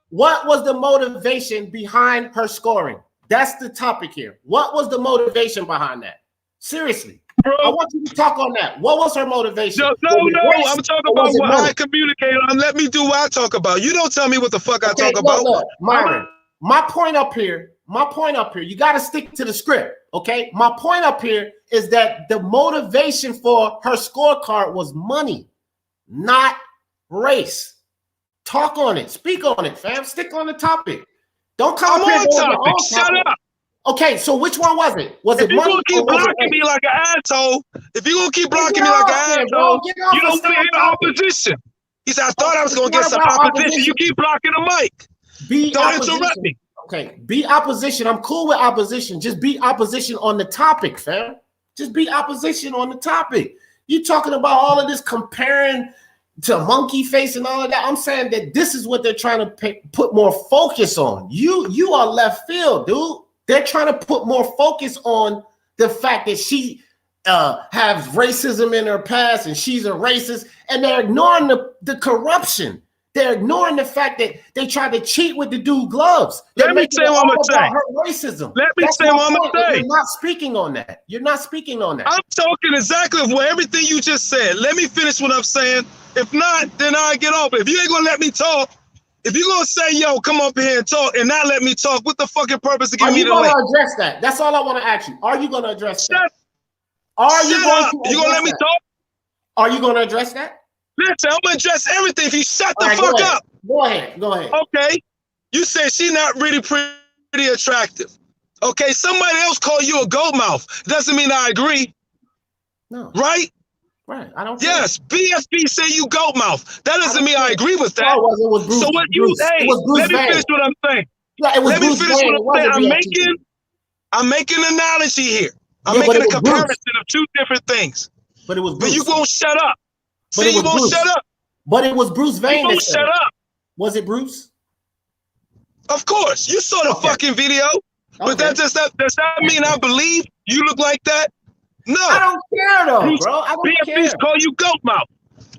What was the motivation behind her scoring? That's the topic here. What was the motivation behind that? Seriously. Bro, I want you to talk on that. What was her motivation? No. I'm talking about what I communicate on. Let me do what I talk about. You don't tell me what the fuck I talk about. Look, Myron, my point up here, you got to stick to the script, okay? My point up here is that the motivation for her scorecard was money, not race. Talk on it. Speak on it, fam. Stick on the topic. Don't come up here. Shut up. Okay, so which one was it? Was it money? If you're gonna keep blocking me like an asshole, you don't want to hear the opposition. He said, I thought I was gonna get some opposition. You keep blocking the mic. Don't interrupt me. Okay, be opposition. I'm cool with opposition. Just be opposition on the topic, fam. Just be opposition on the topic. You talking about all of this comparing to monkey face and all of that. I'm saying that this is what they're trying to put more focus on. You are left field, dude. They're trying to put more focus on the fact that she has racism in her past and she's a racist, and they're ignoring the corruption. They're ignoring the fact that they tried to cheat with the dude gloves. Let me say what I'm saying. Her racism. Let me say what I'm saying. You're not speaking on that. I'm talking exactly of everything you just said. Let me finish what I'm saying. If not, then I get off. If you ain't gonna let me talk, if you're gonna say, yo, come up here and talk and not let me talk, what the fucking purpose of giving me the link? Are you gonna address that? That's all I want to ask you. Are you gonna address that? You gonna let me talk? Are you gonna address that? Listen, I'm gonna address everything if you shut the fuck up. Go ahead. Okay. You said she's not really pretty attractive. Okay, somebody else call you a goat mouth. Doesn't mean I agree. No. Right? Right. I don't. Yes, BSB say you goat mouth. That doesn't mean I agree with that. It was Bruce, so what you say? Let me finish what I'm saying. Yeah, it was let me finish what I'm saying. I'm making an analogy here. I'm making a comparison of two different things. But it was Bruce. But you won't shut up. See, you won't shut up. But it was Bruce Vane. You won't shut up. Was it Bruce? Of course. You saw the fucking video. But does that mean I believe you look like that? No. I don't care though, bro. I don't care. Call you goat mouth.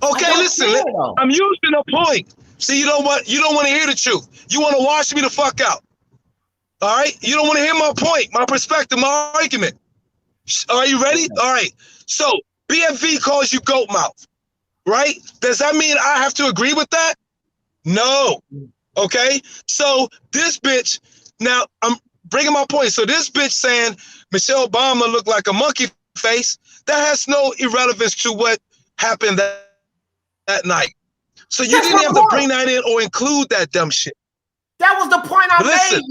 Okay, listen. I'm using a point. See, you don't want to hear the truth. You want to wash me the fuck out. All right? You don't want to hear my point, my perspective, my argument. Are you ready? All right. So BFV calls you goat mouth, right? Does that mean I have to agree with that? No. Okay. So this bitch, now I'm bringing my point. So this bitch saying Michelle Obama looked like a monkey face, that has no irrelevance to what happened that night. So you didn't have to bring that in or include that dumb shit. That was the point I made.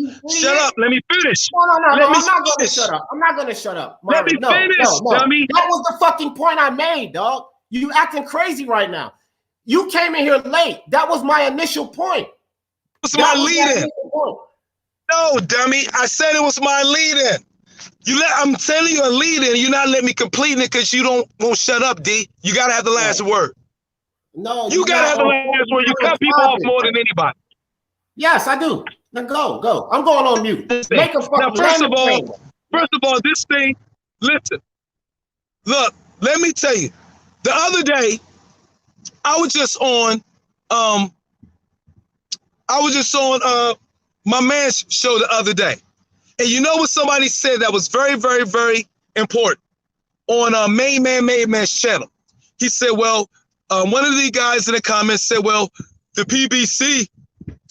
Shut up. Let me finish. No, I'm not going to shut up. I'm not going to shut up. Let me finish, dummy. That was the fucking point I made, dog. You acting crazy right now. You came in here late. That was my initial point. It was my lead-in. No, dummy. I said it was my lead-in. I'm telling you a lead-in. You're not letting me complete it because you won't shut up, D. You got to have the last word. No, you got to have the last word. You cut people off more than anybody. Yes, I do. Now go. I'm going on mute. Make a fucking. Now, first of all, this thing. Listen. Look, let me tell you. The other day, I was just on. My man's show the other day, and you know what somebody said that was very, very, very important on Made Man's channel. He said, "Well, one of the guys in the comments said, well, the PBC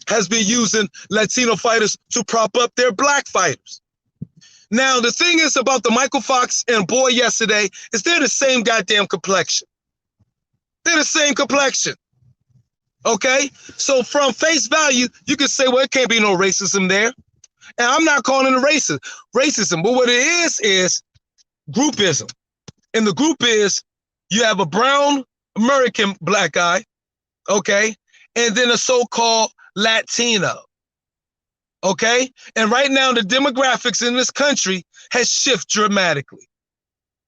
has been using Latino fighters to prop up their black fighters." Now, the thing is about the Michael Fox and Boy yesterday is they're the same goddamn complexion. They're the same complexion. Okay? So from face value, you could say, well, it can't be no racism there. And I'm not calling it racism. But what it is groupism. And the group is you have a brown American black guy, okay? And then a so-called Latino, okay? And right now, the demographics in this country has shifted dramatically.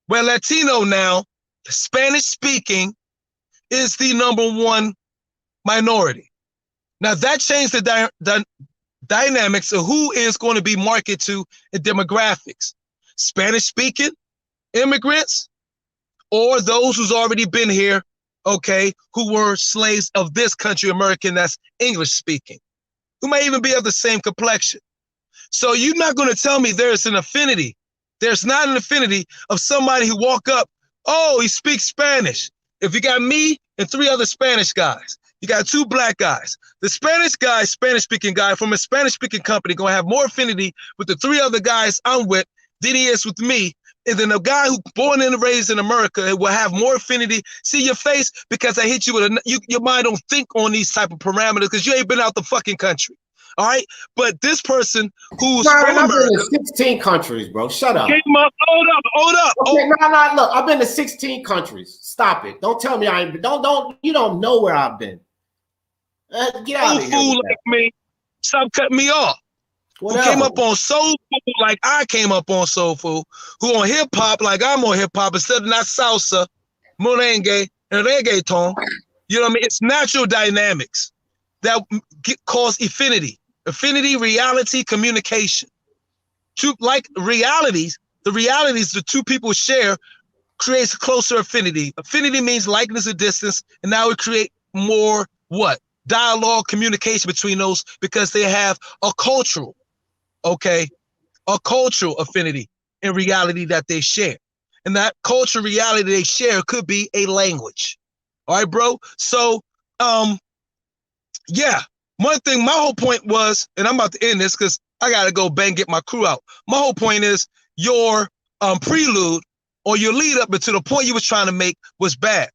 Where Latino now, Spanish-speaking, is the #1 minority. Now, that changed the dynamics of who is going to be marketed to in demographics. Spanish-speaking immigrants or those who's already been here, okay, who were slaves of this country, American, that's English-speaking, who may even be of the same complexion. So you're not going to tell me there's an affinity. There's not an affinity of somebody who walk up, oh, he speaks Spanish. If you got me and 3 other Spanish guys, you got 2 black guys. The Spanish guy, Spanish-speaking guy from a Spanish-speaking company going to have more affinity with the 3 other guys I'm with than he is with me. And then a guy who born and raised in America will have more affinity. See your face because I hit you with your mind don't think on these type of parameters because you ain't been out the fucking country. All right. But this person who's from America, I've been to 16 countries, bro. Shut up. Hold up. Okay, no. Look, I've been to 16 countries. Stop it. Don't tell me I ain't been. Don't. You don't know where I've been. Get out of here. Fool like me. Stop cutting me off. Whatever. Who came up on soul food like I came up on soul food, who on hip hop like I'm on hip hop instead of not salsa, merengue, and reggaeton. You know what I mean? It's natural dynamics that cause affinity, reality, communication. Like realities, the 2 people share creates a closer affinity. Affinity means likeness or distance, and now we create more what? Dialogue, communication between those because they have a cultural affinity in reality that they share. And that cultural reality they share could be a language. All right, bro? So, yeah, one thing, my whole point was, and I'm about to end this because I got to go get my crew out. My whole point is your prelude or your lead up to the point you was trying to make was bad.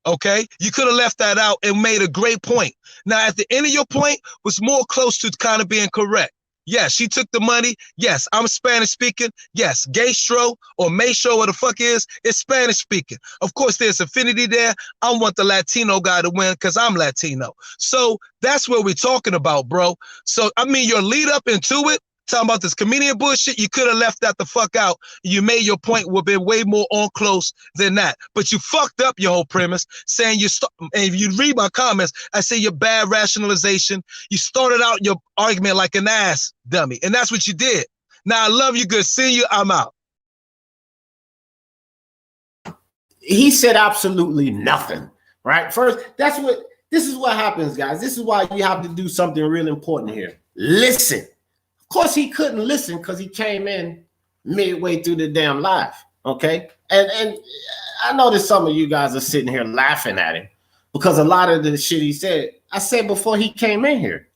Okay, you could have left that out and made a great point. Now, at the end of your point was more close to kind of being correct. Yes, she took the money. Yes, I'm Spanish speaking. Yes, Gaystro or Maestro, what the fuck is Spanish speaking. Of course, there's affinity there. I want the Latino guy to win because I'm Latino. So that's what we're talking about, bro. So, I mean, your lead up into it, talking about this comedian bullshit, you could have left that the fuck out. You made your point would have been way more on close than that. But you fucked up your whole premise, saying and if you read my comments, I say your bad rationalization. You started out your argument like an ass dummy, and that's what you did. Now, I love you, good seeing you. I'm out. He said absolutely nothing, right? First, that's what This is what happens, guys. This is why you have to do something real important here. Listen. Of course, he couldn't listen because he came in midway through the damn live. Okay. And I noticed some of you guys are sitting here laughing at him because a lot of the shit he said, I said before he came in here.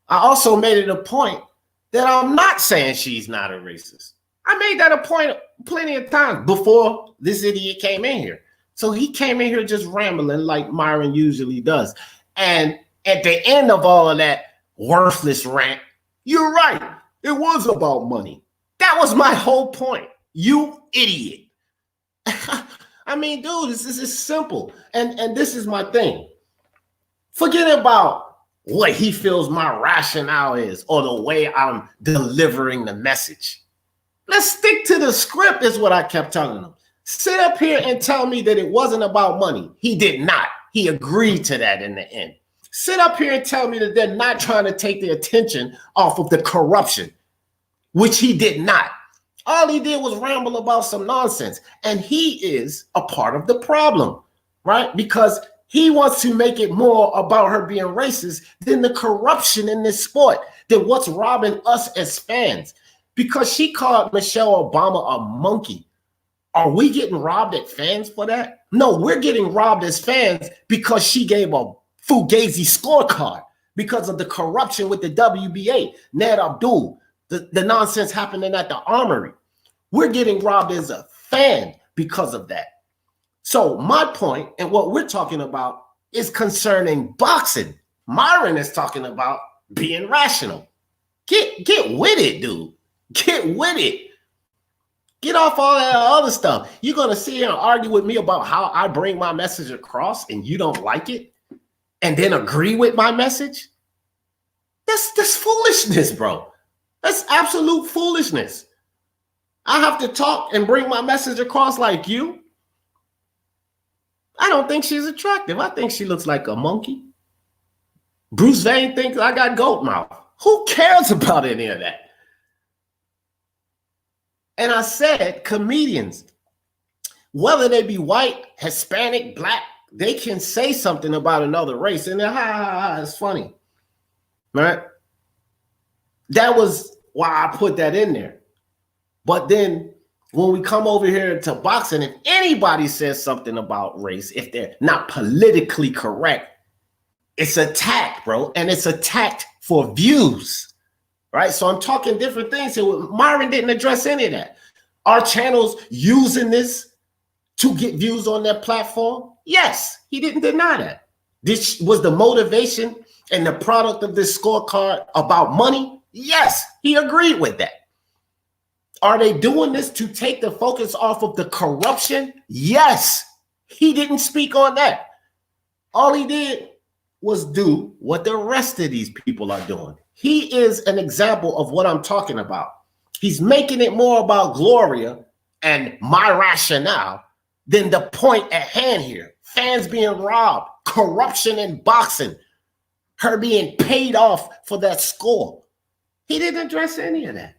I also made it a point that I'm not saying she's not a racist. I made that a point plenty of times before this idiot came in here. So he came in here just rambling like Myron usually does. And at the end of all of that worthless rant, you're right. It was about money. That was my whole point. You idiot. I mean, dude, this is simple. And this is my thing. Forget about what he feels my rationale is or the way I'm delivering the message. Let's stick to the script is what I kept telling him. Sit up here and tell me that it wasn't about money. He did not. He agreed to that in the end. Sit up here and tell me that they're not trying to take the attention off of the corruption, which he did not. All he did was ramble about some nonsense. And he is a part of the problem, right? Because he wants to make it more about her being racist than the corruption in this sport, than what's robbing us as fans. Because she called Michelle Obama a monkey. Are we getting robbed as fans for that? No, we're getting robbed as fans because she gave a fugazi scorecard because of the corruption with the WBA, Ned Abdul, the nonsense happening at the Armory. We're getting robbed as a fan because of that. So my point and what we're talking about is concerning boxing. Myron is talking about being rational. Get with it, dude. Get with it. Get off all that other stuff. You're going to sit here and argue with me about how I bring my message across and you don't like it and then agree with my message? That's foolishness, bro. That's absolute foolishness. I have to talk and bring my message across like you. I don't think she's attractive. I think she looks like a monkey. Bruce Vane thinks I got goat mouth. Who cares about any of that? And I said, comedians, whether they be white, Hispanic, black, they can say something about another race. And it's funny, right? That was why I put that in there. But then when we come over here to boxing, if anybody says something about race, if they're not politically correct, it's attacked, bro. And it's attacked for views, right? So I'm talking different things here. Myron didn't address any of that. Are channels using this to get views on their platform? Yes, he didn't deny that. This was the motivation and the product of this scorecard about money. Yes, he agreed with that. Are they doing this to take the focus off of the corruption? Yes, he didn't speak on that. All he did was do what the rest of these people are doing. He is an example of what I'm talking about. He's making it more about Gloria and my rationale than the point at hand here. Fans being robbed, corruption in boxing, her being paid off for that score. He didn't address any of that.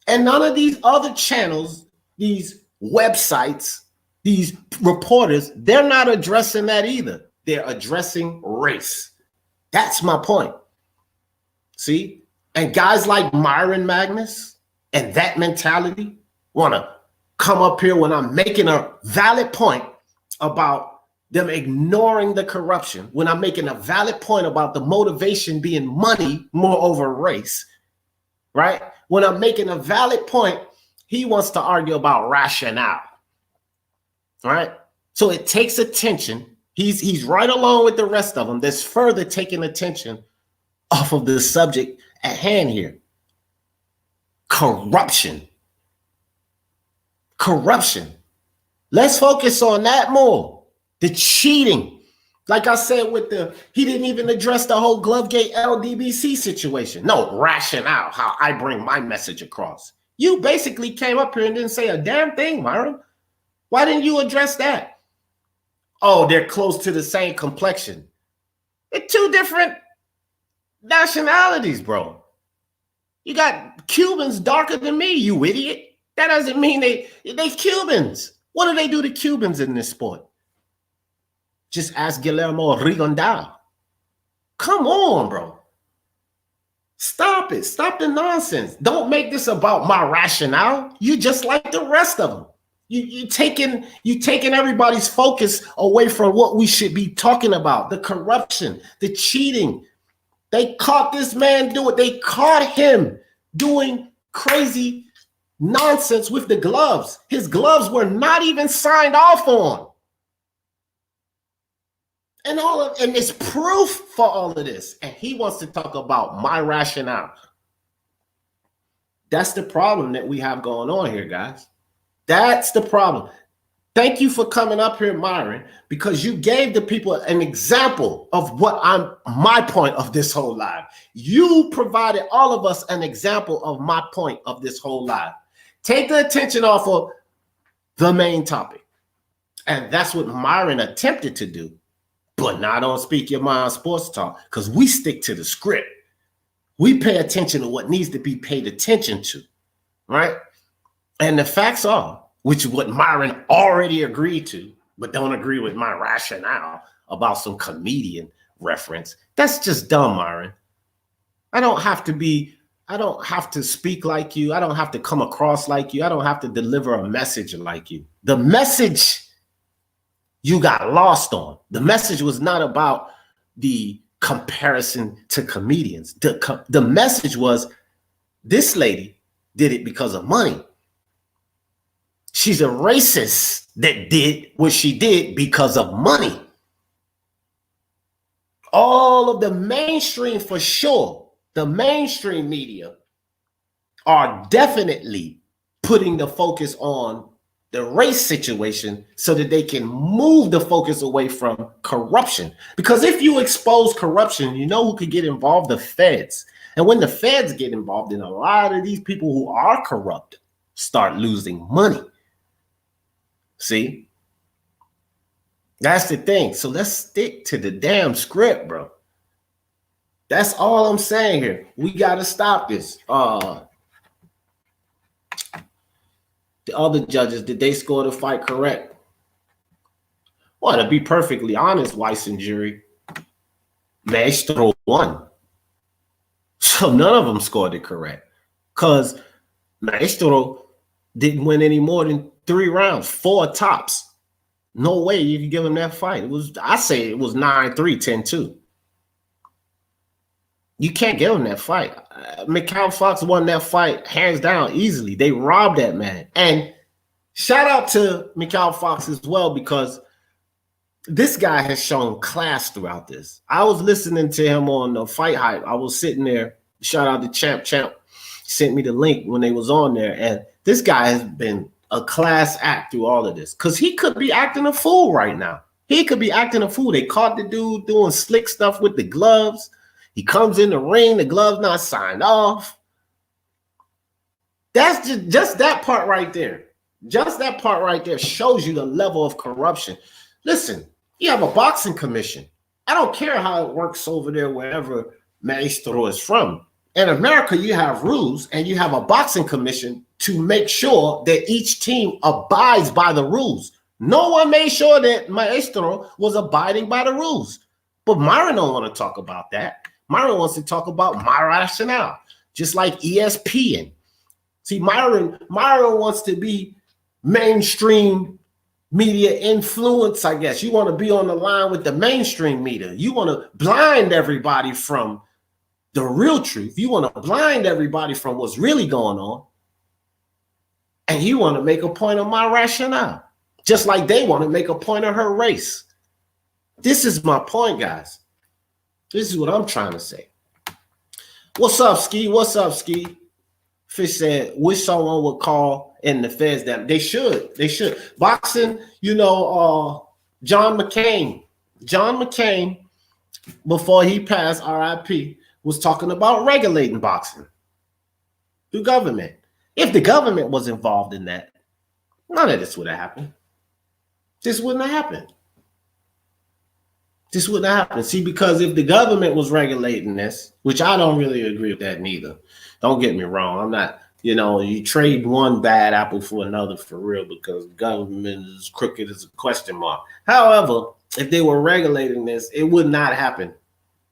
And none of these other channels, these websites, these reporters, they're not addressing that either. They're addressing race. That's my point. See? And guys like Myron Magnus and that mentality want to come up here when I'm making a valid point about them ignoring the corruption, when I'm making a valid point about the motivation being money more over race, right? When I'm making a valid point, he wants to argue about rationale, right? So it takes attention. He's right along with the rest of them. That's further taking attention off of the subject at hand here. Corruption. Corruption. Let's focus on that more. The cheating. Like I said he didn't even address the whole Glovegate LDBC situation. No, rationale, how I bring my message across. You basically came up here and didn't say a damn thing, Myron. Why didn't you address that? Oh, they're close to the same complexion. They're two different nationalities, bro. You got Cubans darker than me, you idiot. That doesn't mean they Cubans. What do they do to Cubans in this sport? Just ask Guillermo Rigodeax. Come on, bro. Stop it. Stop the nonsense. Don't make this about my rationale. You just like the rest of them. You taking everybody's focus away from what we should be talking about: the corruption, the cheating. They caught this man doing. They caught him doing crazy nonsense with the gloves. His gloves were not even signed off on. And it's proof for all of this. And he wants to talk about my rationale. That's the problem that we have going on here, guys. That's the problem. Thank you for coming up here, Myron, because you gave the people an example of what my point of this whole live. You provided all of us an example of my point of this whole live. Take the attention off of the main topic. And that's what Myron attempted to do. But not on Speak Your Mind Sports Talk, because we stick to the script. We pay attention to what needs to be paid attention to, right? And the facts are, which is what Myron already agreed to, but don't agree with my rationale about some comedian reference. That's just dumb, Myron. I don't have to speak like you. I don't have to come across like you. I don't have to deliver a message like you. The message you got lost on. The message was not about the comparison to comedians. The message was, this lady did it because of money. She's a racist that did what she did because of money. All of the mainstream, for sure, the mainstream media are definitely putting the focus on the race situation so that they can move the focus away from corruption. Because if you expose corruption, you know who could get involved? The feds. And when the feds get involved, then a lot of these people who are corrupt start losing money. See? That's the thing. So let's stick to the damn script, bro. That's all I'm saying here. We got to stop this. The other judges, did they score the fight correct? Well, to be perfectly honest, Weiss and jury, Maestro won. So none of them scored it correct, because Maestro didn't win any more than 3 rounds, 4 tops. No way you can give him that fight. I say it was 9-3, 10-2. You can't give him that fight. Mykal Fox won that fight hands down easily. They robbed that man. And shout out to Mykal Fox as well, because this guy has shown class throughout this. I was listening to him on the Fight Hype. I was sitting there. Shout out to Champ. Champ sent me the link when they was on there. And this guy has been a class act through all of this, because he could be acting a fool right now. He could be acting a fool. They caught the dude doing slick stuff with the gloves. He comes in the ring, the glove's not signed off. That's just that part right there. Just that part right there shows you the level of corruption. Listen, you have a boxing commission. I don't care how it works over there, wherever Maestro is from. In America, you have rules, and you have a boxing commission to make sure that each team abides by the rules. No one made sure that Maestro was abiding by the rules. But Myron don't want to talk about that. Myron wants to talk about my rationale, just like ESPN. See, Myron wants to be mainstream media influence, I guess. You want to be on the line with the mainstream media. You want to blind everybody from the real truth. You want to blind everybody from what's really going on. And you want to make a point of my rationale, just like they want to make a point of her race. This is my point, guys. This is what I'm trying to say. What's up, Ski? What's up, Ski? Fish said, wish someone would call in the feds that they should. They should. Boxing, John McCain, before he passed, RIP, was talking about regulating boxing through government. If the government was involved in that, none of this would have happened. This wouldn't have happened. This wouldn't happen. See, because if the government was regulating this, which I don't really agree with that neither. Don't get me wrong. I'm not, you trade one bad apple for another for real, because government is crooked as a question mark. However, if they were regulating this, it would not happen.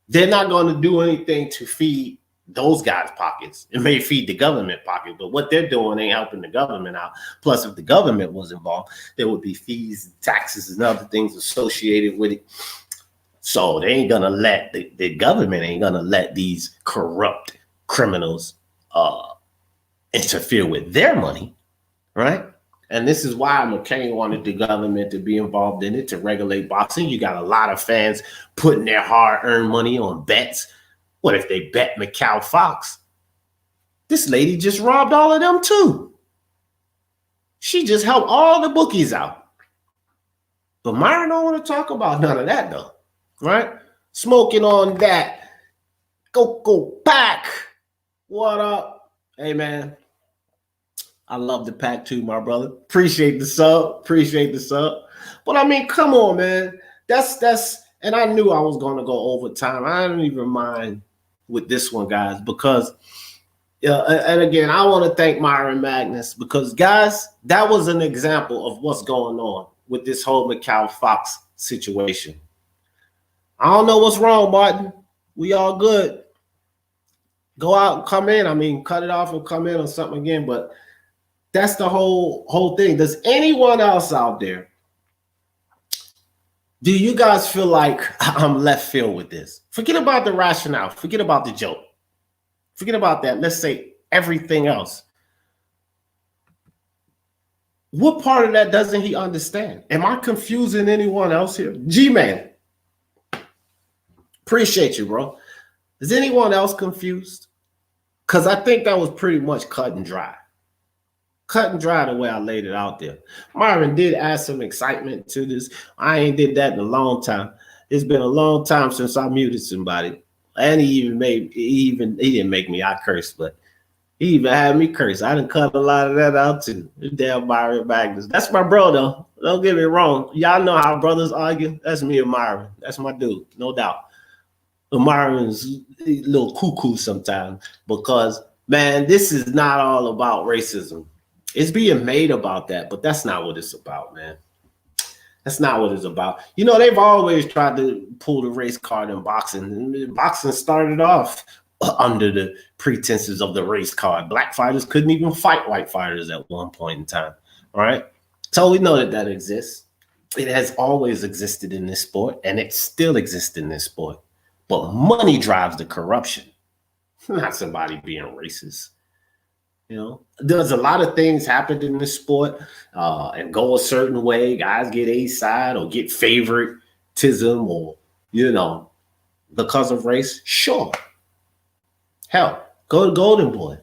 They're not going to do anything to feed those guys' pockets. It may feed the government pocket, but what they're doing ain't helping the government out. Plus, if the government was involved, there would be fees, taxes, and other things associated with it. So they ain't gonna let the government ain't gonna let these corrupt criminals interfere with their money, right? And this is why McCain wanted the government to be involved in it, to regulate boxing. You got a lot of fans putting their hard-earned money on bets. What if they bet Mykal Fox? This lady just robbed all of them too. She just helped all the bookies out. But Myron don't want to talk about none of that though, right? Smoking on that. Go pack. What up? Hey man. I love the pack too, my brother. Appreciate the sub. But I mean, come on, man. That's and I knew I was going to go overtime. I don't even mind with this one, guys, because and again, I want to thank Myron Magnus because, guys, that was an example of what's going on with this whole Mykal Fox situation. I don't know what's wrong, Martin. We all good. Go out and come in. I mean, cut it off and come in or something again, but that's the whole thing. Does anyone else out there, do you guys feel like I'm left field with this? Forget about the rationale. Forget about the joke. Forget about that. Let's say everything else. What part of that doesn't he understand? Am I confusing anyone else here? G-Man. Appreciate you, bro. Is anyone else confused? Because I think that was pretty much cut and dry. Cut and dry the way I laid it out there. Myron did add some excitement to this. I ain't did that in a long time. It's been a long time since I muted somebody. And he didn't make me, I cursed, but he even had me curse. I done cut a lot of that out too. Damn Myron Magnus. That's my bro though. Don't get me wrong. Y'all know how brothers argue. That's me and Myron. That's my dude, no doubt. But Myron's a little cuckoo sometimes because, man, this is not all about racism. It's being made about that, but that's not what it's about, man. That's not what it's about. You know, they've always tried to pull the race card in boxing. Boxing started off under the pretenses of the race card. Black fighters couldn't even fight white fighters at one point in time, all right? So we know that exists. It has always existed in this sport, and it still exists in this sport. But money drives the corruption, not somebody being racist. You know, there's a lot of things happen in this sport and go a certain way. Guys get a side or get favoritism or, you know, because of race. Sure. Hell, go to Golden Boy.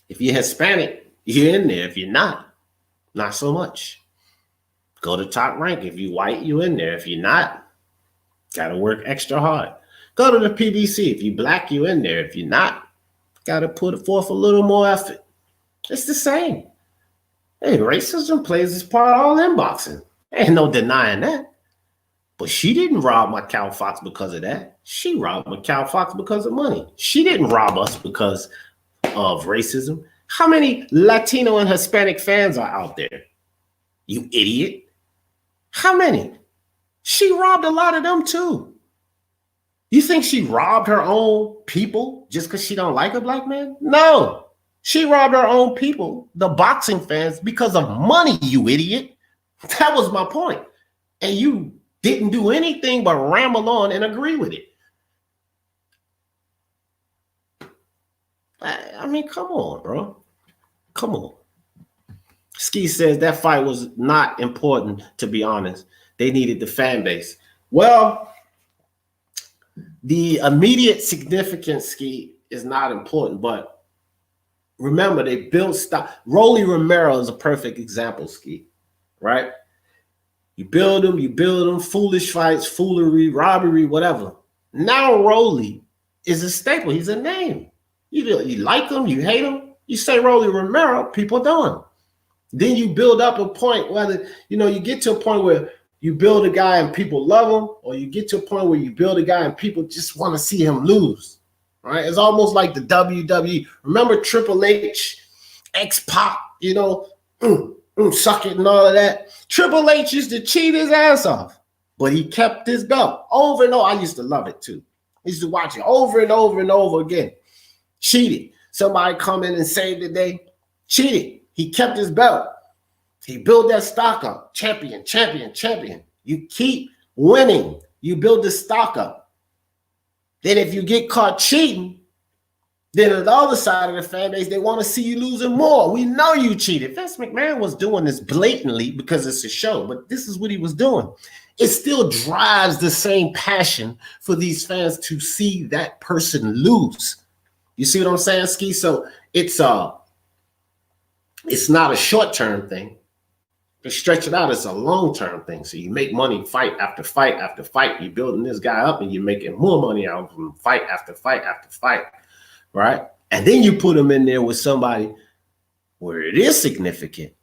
If you're Hispanic, you're in there. If you're not so much. Go to Top Rank. If you're white, you're in there. If you're not, got to work extra hard. Go to the PBC. If you're black, you're in there. If you're not, got to put forth a little more effort. It's the same. Hey, racism plays its part all in boxing. Ain't no denying that. But she didn't rob Mykal Fox because of that. She robbed Mykal Fox because of money. She didn't rob us because of racism. How many Latino and Hispanic fans are out there? You idiot. How many? She robbed a lot of them too. You think she robbed her own people just because she don't like a black man? No. She robbed her own people, the boxing fans, because of money, you idiot. That was my point. And you didn't do anything but ramble on and agree with it. I mean, come on, bro. Come on. Ski says that fight was not important, to be honest. They needed the fan base. Well, the immediate significance, Ski, is not important, but remember, they built stock. Rolly Romero is a perfect example, Ski, right? You build them, foolish fights, foolery, robbery, whatever. Now Rolly is a staple. He's a name. You like him, you hate him. You say Rolly Romero, people know him. Then you build up a point, whether, you know, you get to a point where you build a guy and people love him, or you get to a point where you build a guy and people just want to see him lose, right? It's almost like the WWE. Remember Triple H, X-Pac, you know, suck it and all of that. Triple H used to cheat his ass off. But he kept his belt over and over. I used to love it too. I used to watch it over and over and over again. Cheated. Somebody come in and save the day. Cheated. He kept his belt. He built that stock up. Champion, champion, champion. You keep winning. You build the stock up. Then if you get caught cheating, then on the other side of the fan base, they want to see you losing more. We know you cheated. Vince McMahon was doing this blatantly because it's a show, but this is what he was doing. It still drives the same passion for these fans to see that person lose. You see what I'm saying, Ski? So it's not a short-term thing. To stretch it out, it's a long-term thing. So you make money fight after fight after fight. You're building this guy up and you're making more money out of him fight after fight after fight, right? And then you put him in there with somebody where it is significant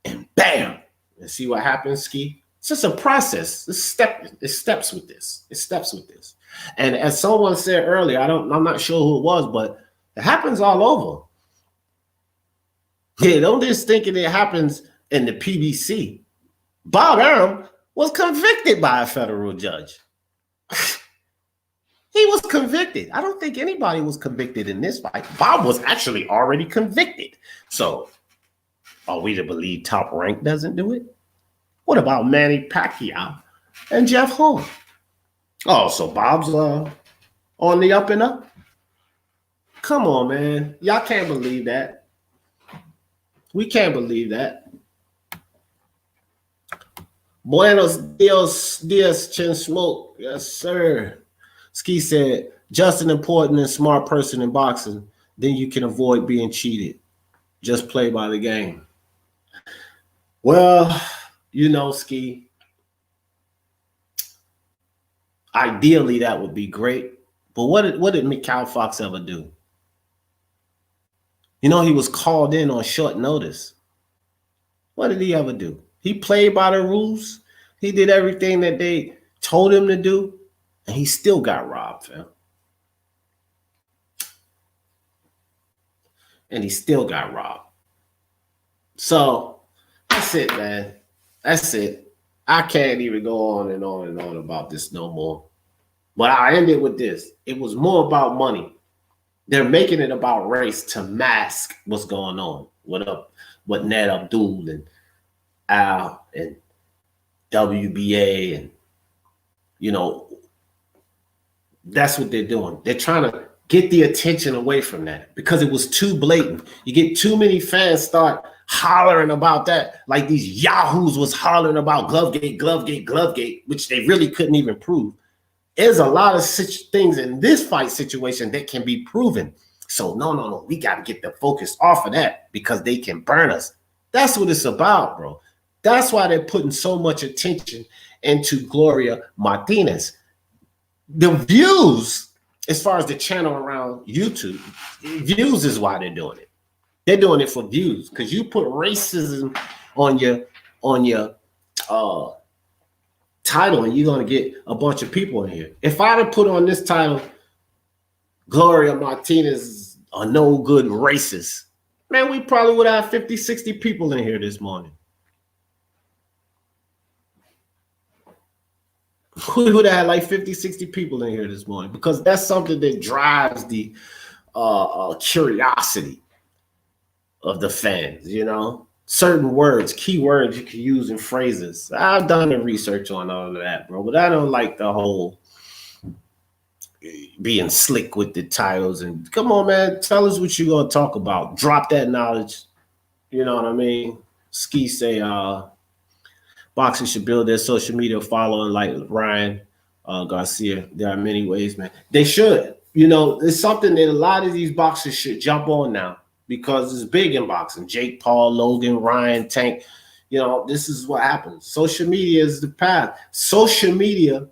and bam, and see what happens, Ski? It's just a process. It steps with this. It steps with this. And as someone said earlier, I'm not sure who it was, but it happens all over. Yeah, don't just think it happens in the PBC. Bob Arum was convicted by a federal judge. He was convicted. I don't think anybody was convicted in this fight. Bob was actually already convicted. So are we to believe Top Rank doesn't do it? What about Manny Pacquiao and Jeff Horn? Oh, so Bob's on the up and up? Come on, man. Y'all can't believe that. We can't believe that. Buenos dias, Chin Smoke. Yes, sir. Ski said, just an important and smart person in boxing, then you can avoid being cheated. Just play by the game. Well, you know, Ski, ideally that would be great. But what did Mykal Fox ever do? You know, he was called in on short notice. What did he ever do? He played by the rules. He did everything that they told him to do, and he still got robbed, fam. And he still got robbed. So that's it, man. That's it. I can't even go on and on and on about this no more. But I ended with this. It was more about money. They're making it about race to mask what's going on. What Ned Abdul and Al and WBA and, you know, that's what they're doing. They're trying to get the attention away from that because it was too blatant. You get too many fans start hollering about that, like these yahoos was hollering about Glovegate, Glovegate, Glovegate, which they really couldn't even prove. There's a lot of such things in this fight situation that can be proven. So no, we got to get the focus off of that because they can burn us. That's what it's about, bro. That's why they're putting so much attention into Gloria Martinez. The views, as far as the channel around YouTube, views is why they're doing it. They're doing it for views because you put racism on your title and you're going to get a bunch of people in here. If I'd have put on this title, Gloria Martinez, a no good racist, man, we probably would have 50, 60 people in here this morning. We would have had like 50, 60 people in here this morning because that's something that drives the curiosity of the fans, you know? Certain words, key words you can use in phrases. I've done the research on all of that, bro, but I don't like the whole being slick with the titles. And come on, man, tell us what you're going to talk about. Drop that knowledge. You know what I mean? Ski say, boxing should build their social media following like Ryan Garcia. There are many ways, man. They should. You know, it's something that a lot of these boxers should jump on now because it's big in boxing. Jake Paul, Logan, Ryan, Tank. You know, this is what happens. Social media is the path. Social media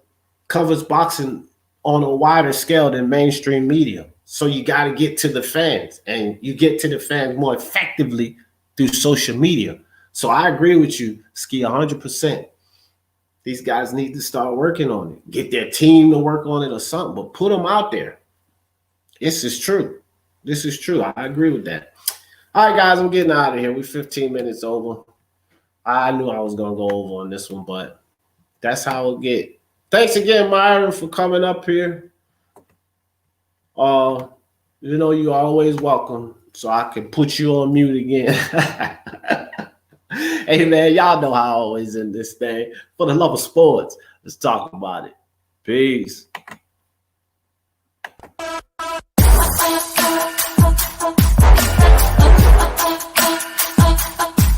covers boxing on a wider scale than mainstream media. So you got to get to the fans, and you get to the fans more effectively through social media. So I agree with you, Ski, 100%. These guys need to start working on it. Get their team to work on it or something, but put them out there. This is true. This is true. I agree with that. All right, guys, I'm getting out of here. We're 15 minutes over. I knew I was going to go over on this one, but That's how it get. Thanks again, Myron, for coming up here. You know, you're always welcome. So I can put you on mute again. Hey man, y'all know how I always end this thing. For the love of sports, let's talk about it. Peace.